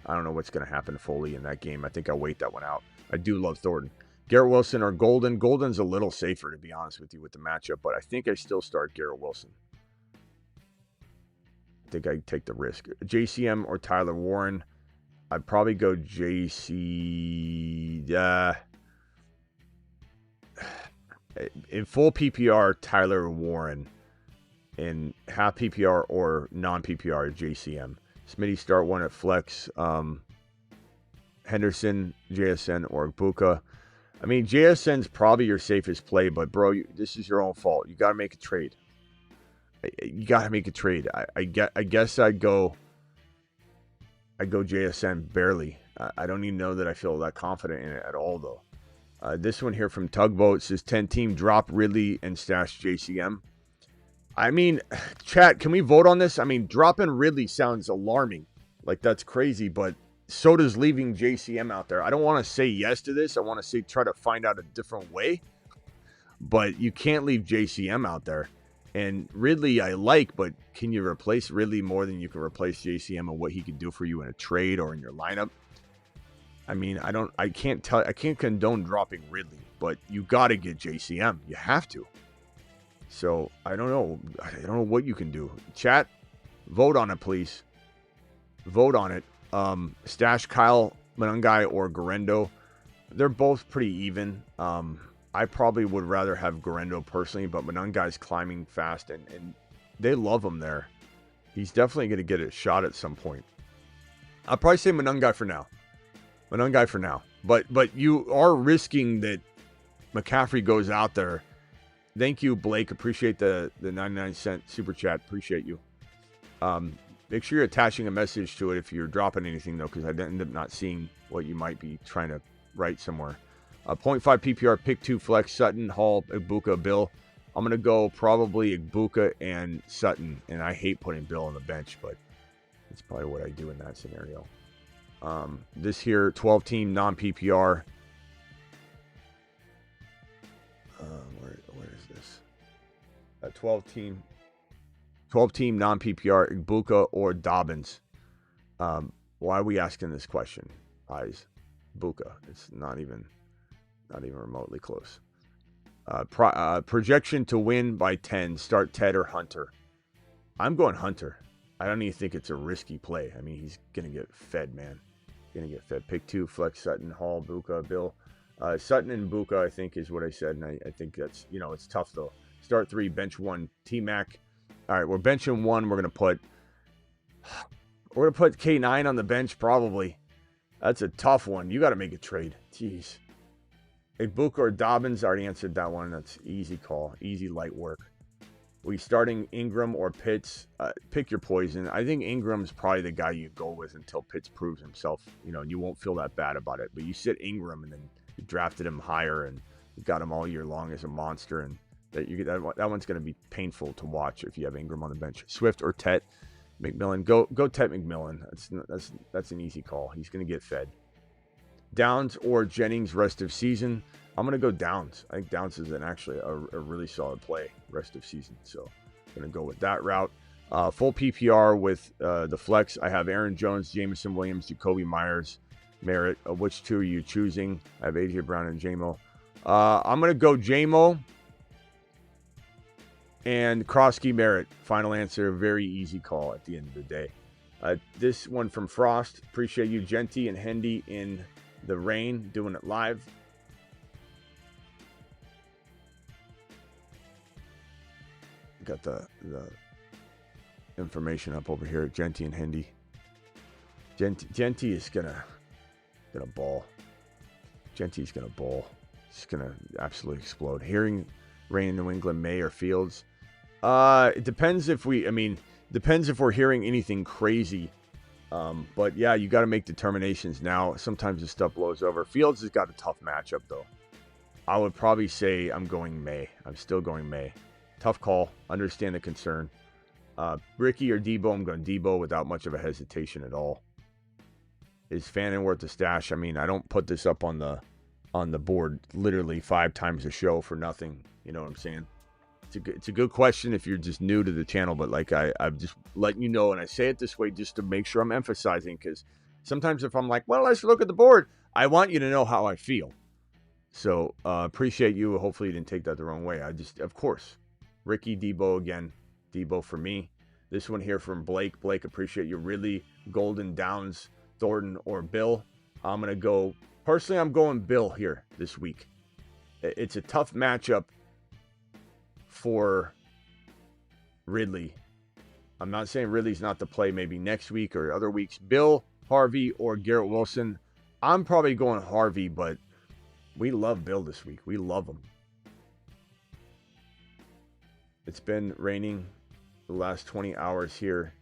I don't know what's going to happen fully in that game. I think I'll wait that one out. I do love Thornton. Garrett Wilson or Golden. Golden's a little safer, to be honest with you, with the matchup, but I think I still start Garrett Wilson. I think I take the risk. JCM or Tyler Warren. I'd probably go JC. In full PPR, Tyler Warren. In half PPR or non-PPR, JCM. Smitty start one at flex. Henderson, JSN, or Buka. I mean, JSN's probably your safest play, but bro, this is your own fault. You got to make a trade. You got to make a trade. I guess I'd go JSN barely. I don't even know that I feel that confident in it at all, though. This one here from Tugboat says 10 team drop Ridley and stash JCM. I mean, chat, can we vote on this? I mean, dropping Ridley sounds alarming. Like, that's crazy, but so does leaving JCM out there. I don't want to say yes to this. I want to say try to find out a different way. But you can't leave JCM out there. And Ridley I like, but can you replace Ridley more than you can replace JCM and what he can do for you in a trade or in your lineup? I mean, I can't condone dropping Ridley, but you got to get JCM. You have to. So I don't know what you can do. Chat, vote on it, please. Vote on it. Stash Kyle Manungai or Garendo. They're both pretty even. I probably would rather have Garendo personally, but Manungai's climbing fast and they love him there. He's definitely going to get a shot at some point. I'll probably say Manungai for now. But you are risking that McCaffrey goes out there. Thank you, Blake. Appreciate the 99-cent super chat. Appreciate you. Make sure you're attaching a message to it if you're dropping anything, though, because I end up not seeing what you might be trying to write somewhere. 0.5 PPR, pick 2 flex, Sutton, Hall, Igbuka, Bill. I'm going to go probably Igbuka and Sutton, and I hate putting Bill on the bench, but it's probably what I do in that scenario. This here, 12-team non-PPR. Where is this? 12-team non-PPR, Igbuka or Dobbins. Why are we asking this question, guys? Buka. It's not even remotely close. Projection to win by 10. Start Ted or Hunter. I'm going Hunter. I don't even think it's a risky play. I mean, he's going to get fed, man. Going to get fed. Pick 2, flex Sutton, Hall, Buka, Bill. Sutton and Buka, I think, is what I said. And I think that's, it's tough, though. Start 3, bench 1, T-Mac. All right, we're benching 1. We're going to put K9 on the bench, probably. That's a tough one. You got to make a trade. Jeez. Igbuka or Dobbins, I already answered that one. That's easy call. Easy, light work. We starting Ingram or Pitts? Pick your poison. I think Ingram's probably the guy you go with until Pitts proves himself. And you won't feel that bad about it. But you sit Ingram and then you drafted him higher and you got him all year long as a monster. And that one's going to be painful to watch if you have Ingram on the bench. Swift or Tet McMillan? Go Tet McMillan. That's an easy call. He's going to get fed. Downs or Jennings rest of season? I'm going to go Downs. I think Downs is actually a really solid play rest of season. So I'm going to go with that route. Full PPR with the flex. I have Aaron Jones, Jameson Williams, Jacoby Myers, Merritt. Which 2 are you choosing? I have AJ Brown and JMO. I'm going to go JMO and Krosky Merritt. Final answer. Very easy call at the end of the day. This one from Frost. Appreciate you, Genty and Hendy in the rain, doing it live. Got the information up over here. Genty and Hendy. Genty is gonna ball. Genty's gonna ball. It's gonna absolutely explode. Hearing rain in New England, May or Fields. It depends if we're hearing anything crazy. But yeah, you got to make determinations now. Sometimes this stuff blows over. Fields has got a tough matchup though. I would probably say I'm going May. I'm still going May. Tough call. Understand the concern. Ricky or Debo, I'm going Debo without much of a hesitation at all. Is Fannin worth the stash? I mean, I don't put this up on the board literally 5 times a show for nothing. You know what I'm saying? It's a good question if you're just new to the channel, but like I'm just letting you know, and I say it this way just to make sure I'm emphasizing, because sometimes if I'm like, well, let's look at the board, I want you to know how I feel. So appreciate you. Hopefully you didn't take that the wrong way. Of course, Ricky, Debo again. Debo for me. This one here from Blake. Blake, appreciate you. Really, Golden, Downs, Thornton, or Bill. I'm going to go, personally, I'm going Bill here this week. It's a tough matchup for Ridley. I'm not saying Ridley's not the play maybe next week or other weeks. Bill, Harvey, or Garrett Wilson. I'm probably going Harvey, but we love Bill this week. We love him. It's been raining the last 20 hours here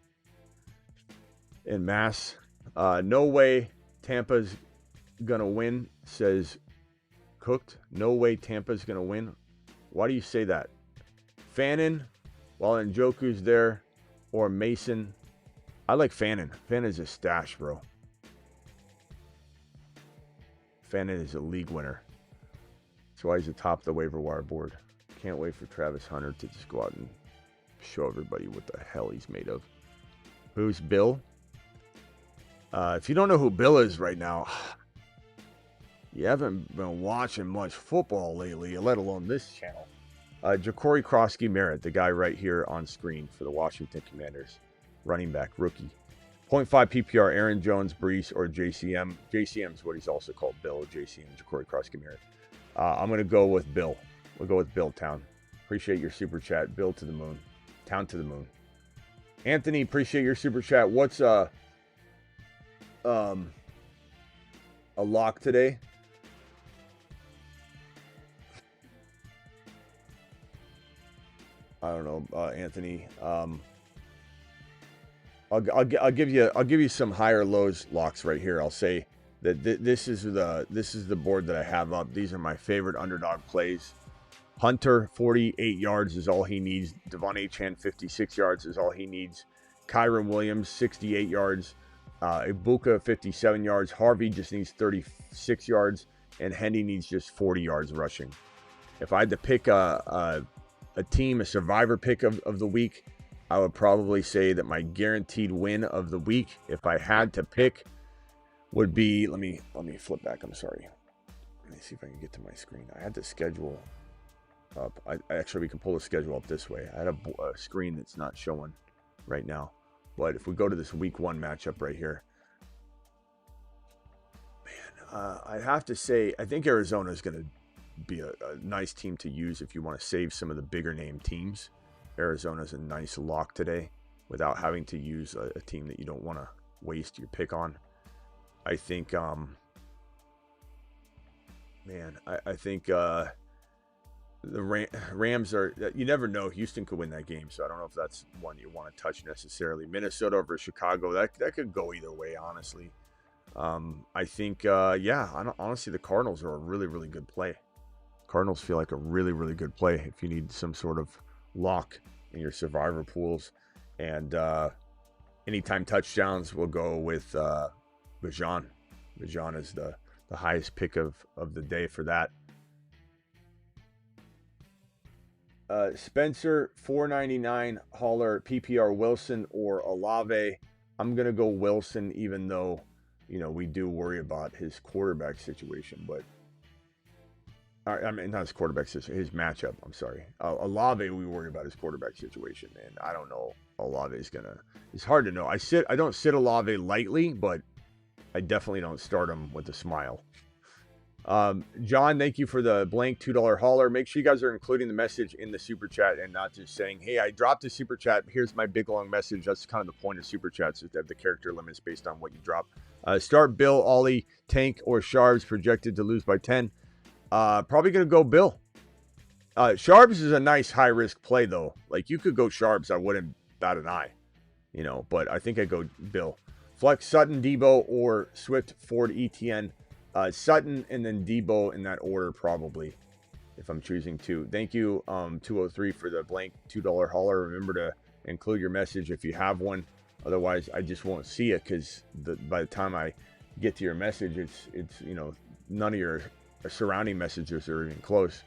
in Mass. No way Tampa's going to win, says Cooked. No way Tampa's going to win. Why do you say that? Fannin, while Njoku's there, or Mason. I like Fannin. Fannon's a stash, bro. Fannin is a league winner. That's why he's atop the waiver wire board. Can't wait for Travis Hunter to just go out and show everybody what the hell he's made of. Who's Bill? If you don't know who Bill is right now, you haven't been watching much football lately, let alone this channel. Ja'Cory Krosky Merritt, the guy right here on screen for the Washington Commanders. Running back, rookie. 0.5 PPR, Aaron Jones, Brees, or JCM. JCM is what he's also called, Bill. JCM, Ja'Cory Krosky Merritt. I'm going to go with Bill. We'll go with Bill Town. Appreciate your super chat. Bill to the moon. Town to the moon. Anthony, appreciate your super chat. What's a lock today? I don't know, Anthony. I'll give you some higher lows locks right here. I'll say that this is the board that I have up. These are my favorite underdog plays. Hunter, 48 yards is all he needs. Devon Achane, 56 yards is all he needs. Kyron Williams, 68 yards. Ibuka, 57 yards. Harvey just needs 36 yards. And Hendy needs just 40 yards rushing. If I had to pick a team, a survivor pick of the week, I would probably say that my guaranteed win of the week, if I had to pick, would be, let me flip back. I'm sorry. Let me see if I can get to my screen. I had the schedule up. Actually, we can pull the schedule up this way. I had a screen that's not showing right now. But if we go to this week 1 matchup right here, man, I have to say, I think Arizona is going to be a nice team to use if you want to save some of the bigger name teams. Arizona's a nice lock today without having to use a team that you don't want to waste your pick on. I think, I think the Rams are, you never know. Houston could win that game, so I don't know if that's one you want to touch necessarily. Minnesota over Chicago, that could go either way, honestly. I think, honestly, the Cardinals are a really, really good play. Cardinals feel like a really, really good play if you need some sort of lock in your survivor pools. And anytime touchdowns, we'll go with Bijan. Bijan is the highest pick of the day for that. Spencer, $4.99, Holler, PPR Wilson or Olave. I'm going to go Wilson, even though, we do worry about his quarterback situation. But, I mean, not his quarterback situation, his matchup. I'm sorry. Olave, we worry about his quarterback situation. And I don't know. Olave is going to, it's hard to know. I don't sit Olave lightly, but I definitely don't start him with a smile. John, thank you for the blank $2 hauler. Make sure you guys are including the message in the super chat and not just saying, hey, I dropped a super chat. Here's my big long message. That's kind of the point of super chats, is to have the character limits based on what you drop. Start Bill, Ollie, Tank, or Sharps projected to lose by 10. Probably going to go Bill. Sharps is a nice high risk play though. Like, you could go Sharps. I wouldn't bat an eye, but I think I go Bill. Flex Sutton, Debo, or Swift, Ford, ETN. Sutton and then Debo in that order, probably. if I'm choosing to. Thank you, 203 for the blank $2 hauler. Remember to include your message if you have one. Otherwise, I just won't see it because by the time I get to your message, it's none of your surrounding messages are even close.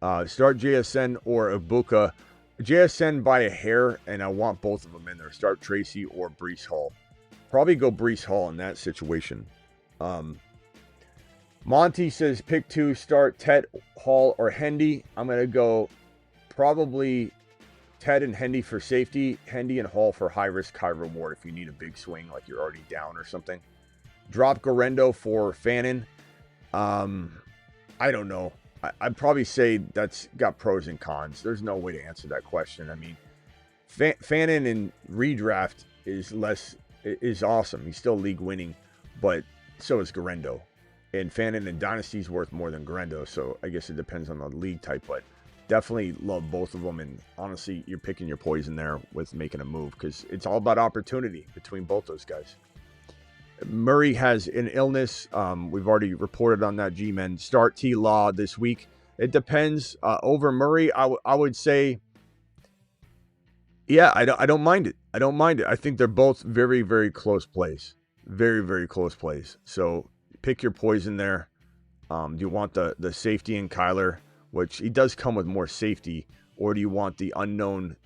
Start JSN or Ibuka. JSN by a hair, and I want both of them in there. Start Tracy or Breece Hall. Probably go Breece Hall in that situation. Monty says pick 2, start Ted, Hall, or Hendy. I'm going to go probably Ted and Hendy for safety, Hendy and Hall for high risk, high reward if you need a big swing like you're already down or something. Drop Garendo for Fannin. I don't know. I'd probably say that's got pros and cons. There's no way to answer that question. I mean, Fannin in redraft is awesome. He's still league winning, but so is Garendo. And Fannin in Dynasty is worth more than Garendo, so I guess it depends on the league type, but definitely love both of them. And honestly, you're picking your poison there with making a move because it's all about opportunity between both those guys. Murray has an illness. We've already reported on that. G-Men start T-Law this week. It depends. Over Murray, I would say, yeah, I don't mind it. I don't mind it. I think they're both very, very close plays. Very, very close plays. So pick your poison there. Do you want the safety in Kyler, which he does come with more safety, or do you want the unknown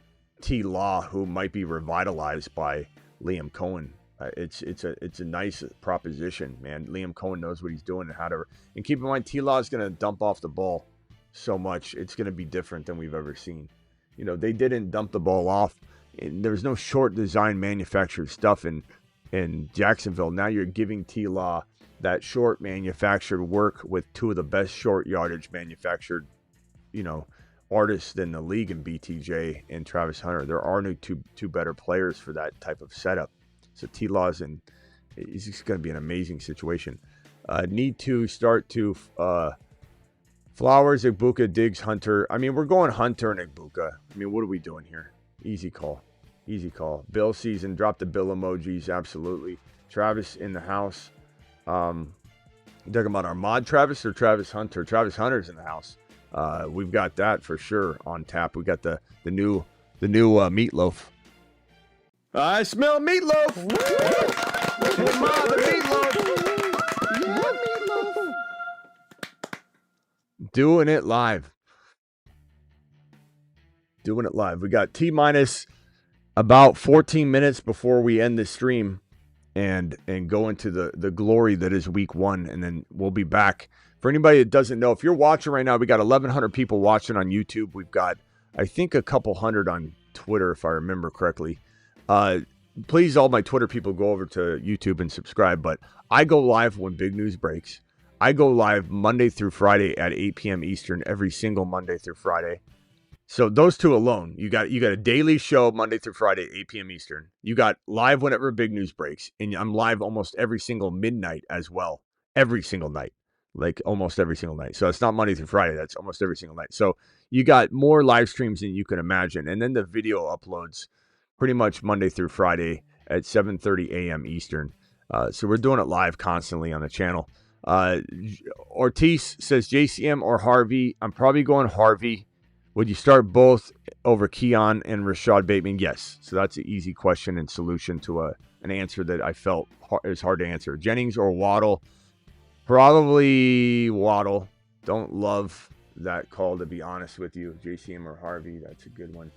T-Law who might be revitalized by Liam Cohen? It's a nice proposition, man. Liam Cohen knows what he's doing and how to. And keep in mind, T-Law is going to dump off the ball so much. It's going to be different than we've ever seen. You know, they didn't dump the ball off. There's no short design manufactured stuff in Jacksonville. Now you're giving T-Law that short manufactured work with two of the best short yardage manufactured, artists in the league in BTJ and Travis Hunter. There are no two better players for that type of setup. So T-Law's is just going to be an amazing situation. Need to start to Flowers, Ibuka, Diggs, Hunter. I mean, we're going Hunter and Ibuka. I mean, what are we doing here? Easy call. Easy call. Bill season. Drop the Bill emojis. Absolutely. Travis in the house. You talking about our mod Travis or Travis Hunter? Travis Hunter's in the house. We've got that for sure on tap. We got the new meatloaf. I smell meatloaf. Hey, Ma, the meatloaf. Yeah, meatloaf. Doing it live. Doing it live. We got T-minus about 14 minutes before we end the stream and go into the glory that is week 1, and then we'll be back. For anybody that doesn't know, if you're watching right now, we got 1,100 people watching on YouTube. We've got, I think, a couple hundred on Twitter, if I remember correctly. Please, all my Twitter people, go over to YouTube and subscribe. But I go live when big news breaks. I go live Monday through Friday at 8 p.m. Eastern, every single Monday through Friday. So those two alone, you got a daily show Monday through Friday, 8 p.m. Eastern. You got live whenever big news breaks, and I'm live almost every single midnight as well, every single night, like almost every single night. So it's not Monday through Friday, that's almost every single night. So you got more live streams than you can imagine, and then the video uploads pretty much Monday through Friday at 7:30 a.m. Eastern. So we're doing it live constantly on the channel. Ortiz says JCM or Harvey. I'm probably going Harvey. Would you start both over Keon and Rashad Bateman? Yes. So that's an easy question and solution to an answer that I felt is hard to answer. Jennings or Waddle? Probably Waddle. Don't love that call, to be honest with you. JCM or Harvey? That's a good one.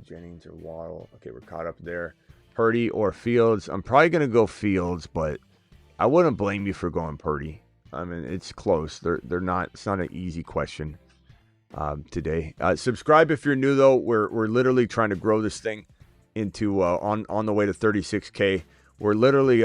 Jennings or Waddle? Okay, we're caught up there. Purdy or Fields? I'm probably going to go Fields, but I wouldn't blame you for going Purdy. I mean, it's close. They're not. It's not an easy question today. Subscribe if you're new, though. We're literally trying to grow this thing into on the way to 36K. We're literally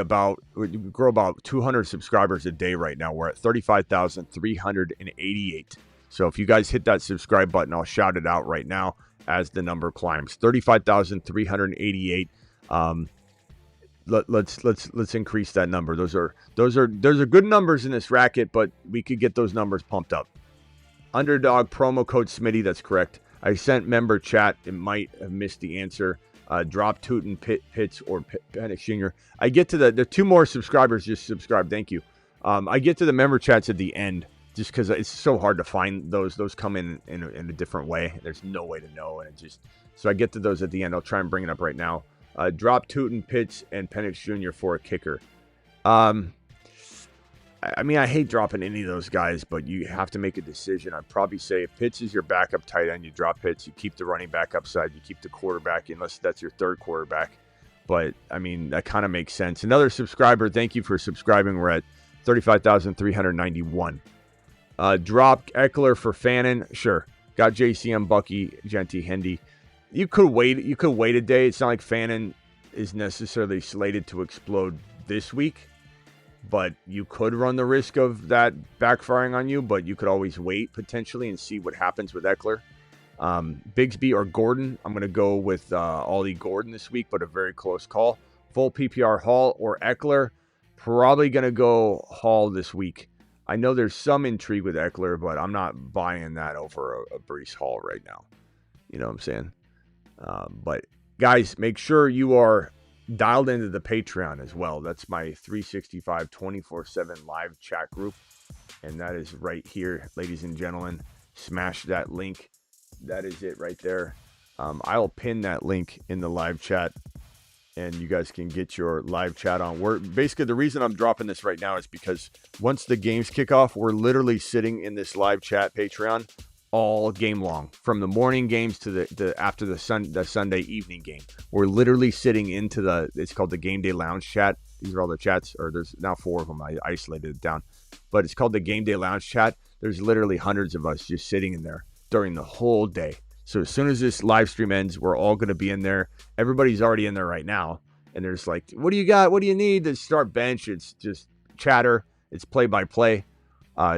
we grow about 200 subscribers a day right now. We're at 35,388. So if you guys hit that subscribe button, I'll shout it out right now as the number climbs. 35,388. Let's increase that number. Those are good numbers in this racket, but we could get those numbers pumped up. Underdog promo code Smitty. That's correct. I sent member chat. It might have missed the answer. Drop Tootin, Pitts, or Penix Jr. I get to the two more subscribers just subscribed. Thank you. I get to the member chats at the end. just because it's so hard to find those. Those come in a different way. There's no way to know, and it just so I get to those at the end. I'll try and bring it up right now. Drop Tootin, Pitts, and Penix Jr. for a kicker. I mean, I hate dropping any of those guys, but you have to make a decision. I'd probably say if Pitts is your backup tight end, you drop Pitts. You keep the running back upside. You keep the quarterback, unless that's your third quarterback. But, I mean, that kind of makes sense. Another subscriber, thank you for subscribing. We're at 35,391. Drop Eckler for Fannin. Sure. Got JCM, Bucky, Genty, Hendy. You could wait a day. It's not like Fannin is necessarily slated to explode this week. But you could run the risk of that backfiring on you, but you could always wait potentially and see what happens with Eckler. Bigsby or Gordon. I'm going to go with Ollie Gordon this week, but a very close call. Full PPR Hall or Eckler. Probably going to go Hall this week. I know there's some intrigue with Eckler, but I'm not buying that over a Breece Hall right now. You know what I'm saying? But guys, make sure you are dialed into the Patreon as well. That's my 365 24/7 live chat group, and that is right here, ladies and gentlemen. Smash that link. That is it right there. I'll pin that link in the live chat, and you guys can get your live chat on. Basically, the reason I'm dropping this right now is because once the games kick off, we're literally sitting in this live chat Patreon all game long, from the morning games to the after the Sunday evening game. We're literally sitting into it's called the Game Day Lounge chat. These are all the chats, or there's now 4 of them. I isolated it down, but it's called the Game Day Lounge chat. There's literally hundreds of us just sitting in there during the whole day. So as soon as this live stream ends, we're all going to be in there. Everybody's already in there right now, and there's like, what do you got? What do you need to start bench? It's just chatter. It's play by play.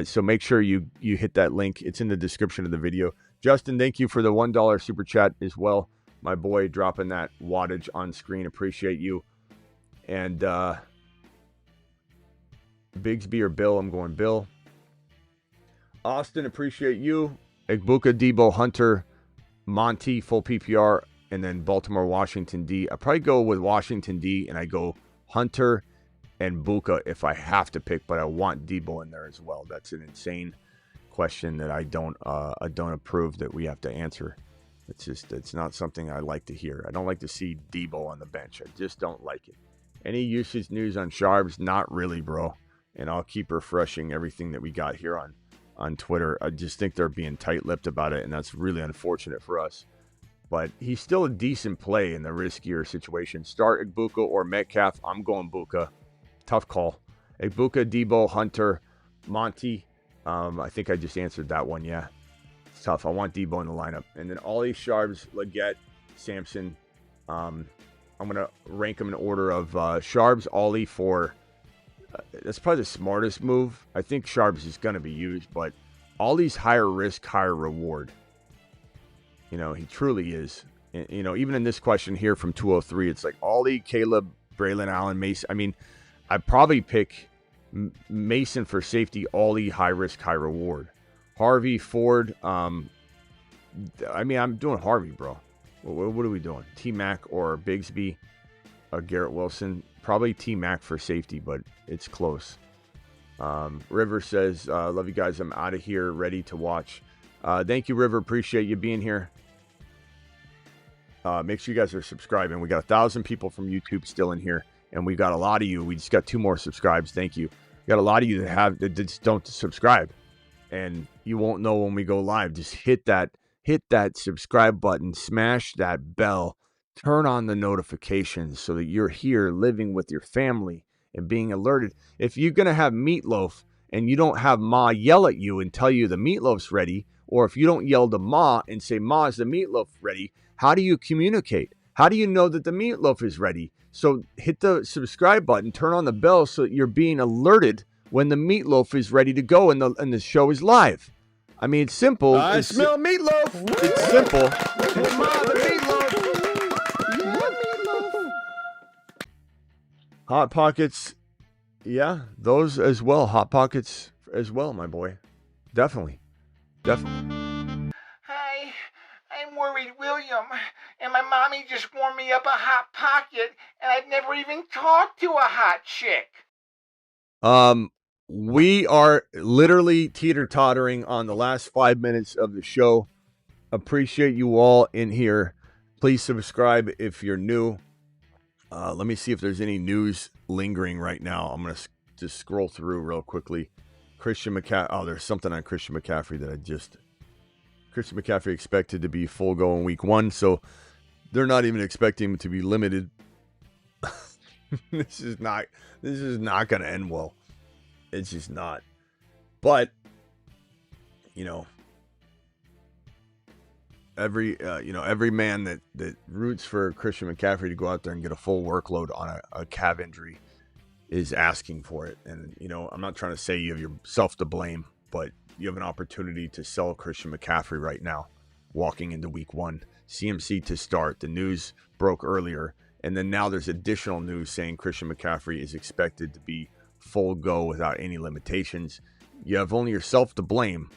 So make sure you hit that link. It's in the description of the video. Justin, thank you for the $1 super chat as well. My boy dropping that wattage on screen. Appreciate you. And Bigsby or Bill? I'm going Bill. Austin, appreciate you. Egbuka, Debo, Hunter, Monty, full PPR, and then Baltimore, Washington D. I probably go with Washington D, and I go Hunter and Buka if I have to pick, but I want Debo in there as well. That's an insane question that I don't approve that we have to answer. It's not something I like to hear. I don't like to see Debo on the bench. I just don't like it. Any usage news on Sharps? Not really, bro. And I'll keep refreshing everything that we got here on Twitter. I just think they're being tight-lipped about it, and that's really unfortunate for us. But he's still a decent play in the riskier situation. Start Egbuka or Metcalf. I'm going Buka. Tough call. Egbuka, Debo, Hunter, Monty. I think I just answered that one. Yeah, it's tough. I want Debo in the lineup. And then Ollie, Sharps, Leggett, Sampson. I'm going to rank them in order of Sharps, Ollie for... that's probably the smartest move. I think Sharps is going to be used, but Ollie's higher risk, higher reward. You know, he truly is. You know, even in this question here from 203, it's like Ollie, Caleb, Braylon Allen, Mason. I mean, I'd probably pick Mason for safety, Ollie, high risk, high reward. Harvey, Ford. I mean, I'm doing Harvey, bro. What are we doing? T-Mac or Bigsby? Garrett Wilson. Probably T-Mac for safety, but it's close. River says, love you guys. I'm out of here, ready to watch. Thank you, River. Appreciate you being here. Make sure you guys are subscribing. We got 1,000 people from YouTube still in here, and we got a lot of you. We just got 2 more subscribes. Thank you. We got a lot of you that just don't subscribe, and you won't know when we go live. Just hit that subscribe button, smash that bell, turn on the notifications so that you're here living with your family and being alerted. If you're going to have meatloaf and you don't have Ma yell at you and tell you the meatloaf's ready, or if you don't yell to Ma and say, Ma, is the meatloaf ready? How do you communicate? How do you know that the meatloaf is ready? So hit the subscribe button, turn on the bell so that you're being alerted when the meatloaf is ready to go and the show is live. I mean, it's simple. I smell meatloaf. It's simple. Hey, Ma, the meatloaf. Yeah, meatloaf. Hot Pockets. Yeah, those as well. Hot Pockets as well, my boy. Definitely. Hi, I'm worried William, and my mommy just warmed me up a Hot Pocket, and I've never even talked to a hot chick. We are literally teeter-tottering on the last 5 minutes of the show. Appreciate you all in here. Please subscribe if you're new. Let me see if there's any news lingering right now. I'm going to just scroll through real quickly. Christian McCaffrey. Oh, there's something on Christian McCaffrey that Christian McCaffrey expected to be full go in week 1, so they're not even expecting him to be limited. This is not going to end well. It's just not. But every man that roots for Christian McCaffrey to go out there and get a full workload on a calf injury is asking for it. And I'm not trying to say you have yourself to blame, but you have an opportunity to sell Christian McCaffrey right now, walking into week 1. CMC to start. The news broke earlier, and then now there's additional news saying Christian McCaffrey is expected to be full go without any limitations. You have only yourself to blame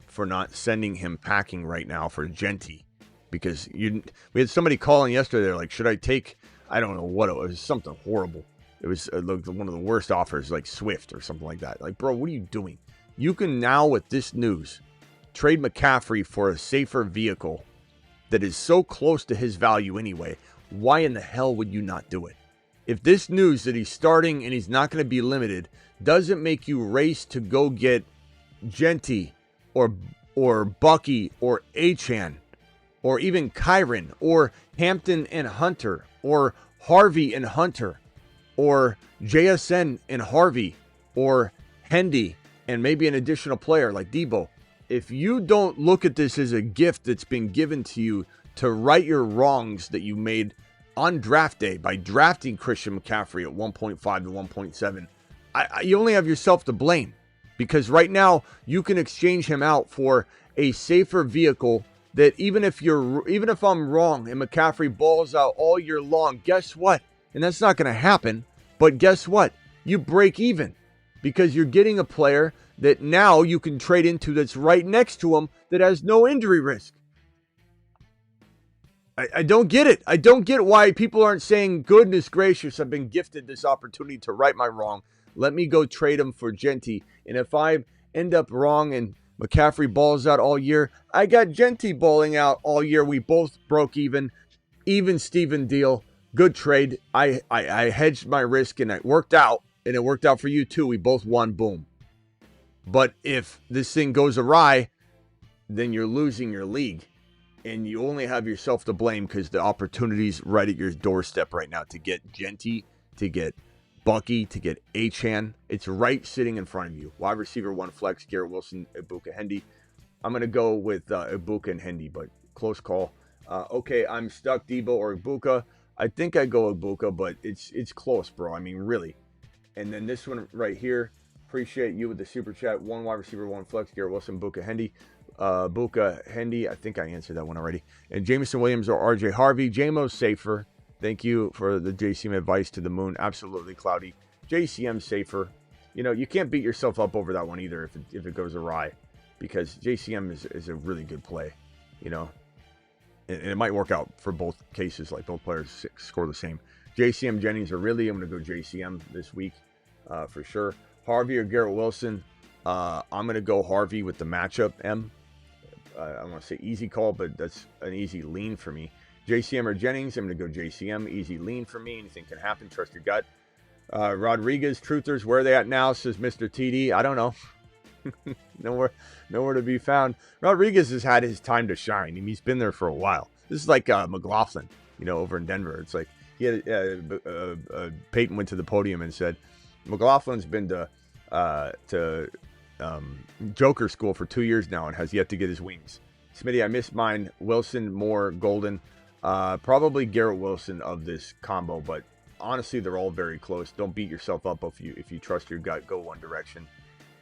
for not sending him packing right now for Genty, because we had somebody calling yesterday. They're like, should I take, I don't know what it was, something horrible. It was one of the worst offers, like Swift or something like that. Like, bro, what are you doing? You can now, with this news, trade McCaffrey for a safer vehicle that is so close to his value anyway. Why in the hell would you not do it? If this news that he's starting and he's not going to be limited doesn't make you race to go get Genty or Bucky or Achan or even Kyron or Hampton and Hunter or Harvey and Hunter or JSN and Harvey or Hendy and maybe an additional player like Debo, if you don't look at this as a gift that's been given to you to right your wrongs that you made on draft day by drafting Christian McCaffrey at 1.5 to 1.7, you only have yourself to blame, because right now you can exchange him out for a safer vehicle that even if I'm wrong and McCaffrey balls out all year long, guess what? And that's not going to happen, but guess what? You break even, because you're getting a player that now you can trade into that's right next to him that has no injury risk. I don't get it. I don't get why people aren't saying, goodness gracious, I've been gifted this opportunity to right my wrong. Let me go trade him for Genty. And if I end up wrong and McCaffrey balls out all year, I got Genty balling out all year. We both broke even Steven deal. Good trade. I hedged my risk and it worked out. And it worked out for you too. We both won. Boom. But if this thing goes awry, then you're losing your league. And you only have yourself to blame, because the opportunity's right at your doorstep right now to get Genty, to get Bucky, to get Achan. It's right sitting in front of you. Wide receiver 1 flex, Garrett Wilson, Ibuka, Hendy. I'm going to go with Ibuka and Hendy, but close call. Okay, I'm stuck, Debo or Ibuka. I think I go Ibuka, but it's close, bro. I mean, really. And then this one right here. Appreciate you with the super chat. 1 wide receiver, 1 flex, Garrett Wilson, Ibuka, Hendy. Buka, Hendy, I think I answered that one already. And Jameson Williams or RJ Harvey. JMO's safer. Thank you for the JCM advice to the moon. Absolutely, Cloudy. JCM safer. You can't beat yourself up over that one either if it goes awry, because JCM is a really good play, and it might work out for both cases, like both players score the same. JCM Jennings or really, I'm going to go JCM this week for sure. Harvey or Garrett Wilson. I'm going to go Harvey with the matchup, M. I want to say easy call, but that's an easy lean for me. JCM or Jennings, I'm going to go JCM. Easy lean for me. Anything can happen. Trust your gut. Rodriguez, Truthers, where are they at now? Says Mr. TD. I don't know. Nowhere to be found. Rodriguez has had his time to shine. I mean, he's been there for a while. This is like McLaughlin, over in Denver. It's like he had Peyton went to the podium and said, McLaughlin's been to Joker school for 2 years now and has yet to get his wings. Smitty, I missed mine. Wilson, Moore, Golden. Probably Garrett Wilson of this combo, but honestly, they're all very close. Don't beat yourself up if you trust your gut, go one direction,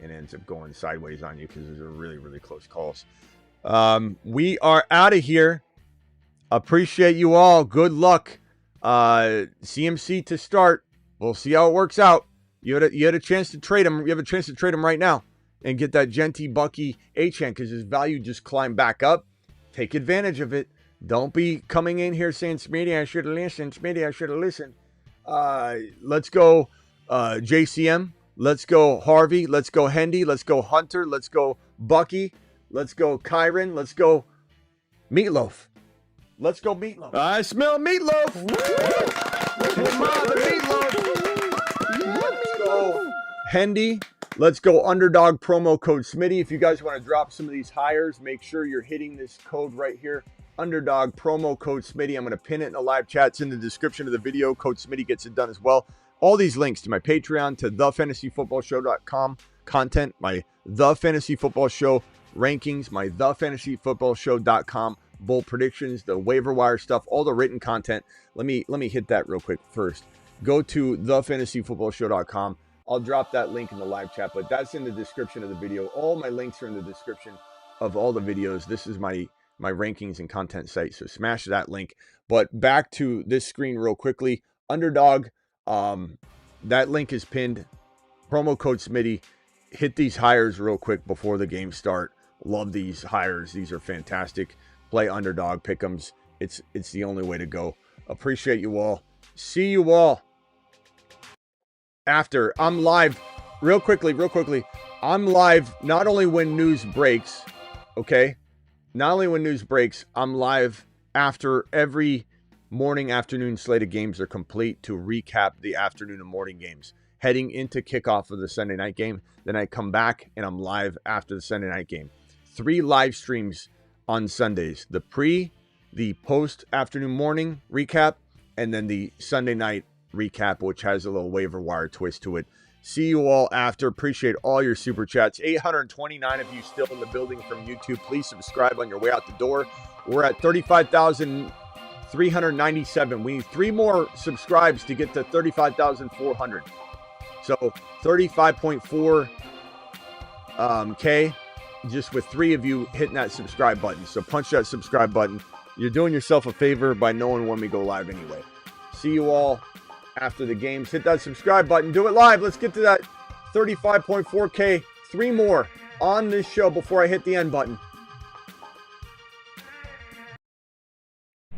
and ends up going sideways on you, because those are really, really close calls. We are out of here. Appreciate you all. Good luck. CMC to start. We'll see how it works out. You had a chance to trade him. You have a chance to trade him right now and get that Genty, Bucky, Achan, because his value just climbed back up. Take advantage of it. Don't be coming in here saying, Smitty, I should have listened. Smitty, I should have listened. Let's go JCM. Let's go Harvey. Let's go Hendy. Let's go Hunter. Let's go Bucky. Let's go Kyron. Let's go Meatloaf. Let's go Meatloaf. I smell Meatloaf. Hey, Ma, the Meatloaf. Let's go Hendy. Let's go Underdog promo code Smitty. If you guys want to drop some of these hires, make sure you're hitting this code right here. Underdog promo code Smitty. I'm going to pin it in the live chat. It's in the description of the video. Code Smitty gets it done as well. All these links to my Patreon, to thefantasyfootballshow.com content, my The Fantasy Football Show rankings, my thefantasyfootballshow.com bold predictions, the waiver wire stuff, all the written content. Let me hit that real quick first. Go to thefantasyfootballshow.com. I'll drop that link in the live chat, but that's in the description of the video. All my links are in the description of all the videos. This is my rankings and content site, so smash that link. But back to this screen real quickly. Underdog, that link is pinned. Promo code Smitty. Hit these hires real quick before the game start. Love these hires. These are fantastic. Play Underdog pick'ems. It's the only way to go. Appreciate you all. See you all after. I'm live real quickly. I'm live not only when news breaks, okay? Not only when news breaks, I'm live after every morning, afternoon slate of games are complete to recap the afternoon and morning games. Heading into kickoff of the Sunday night game. Then I come back and I'm live after the Sunday night game. 3 live streams on Sundays. The pre, the post afternoon morning recap, and then the Sunday night recap, which has a little waiver wire twist to it. See you all after. Appreciate all your super chats. 829 of you still in the building from YouTube. Please subscribe on your way out the door. We're at 35,397. We need 3 more subscribes to get to 35,400. So 35.4 K, just with 3 of you hitting that subscribe button. So punch that subscribe button. You're doing yourself a favor by knowing when we go live anyway. See you all after the games. Hit that subscribe button. Do it live. Let's get to that 35.4 K. 3 more on this show before I hit the end button.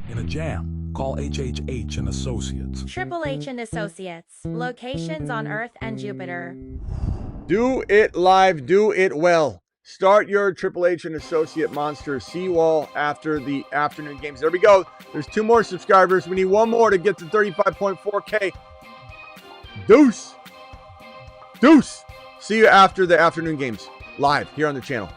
In a jam, call HHH and Associates. Triple H and Associates. Locations on Earth and Jupiter. Do it live. Do it well. Start your Triple H and Associate monsters. See you all after the afternoon games. There we go. There's 2 more subscribers. We need 1 more to get to 35.4 K. Deuce. See you after the afternoon games. Live here on the channel.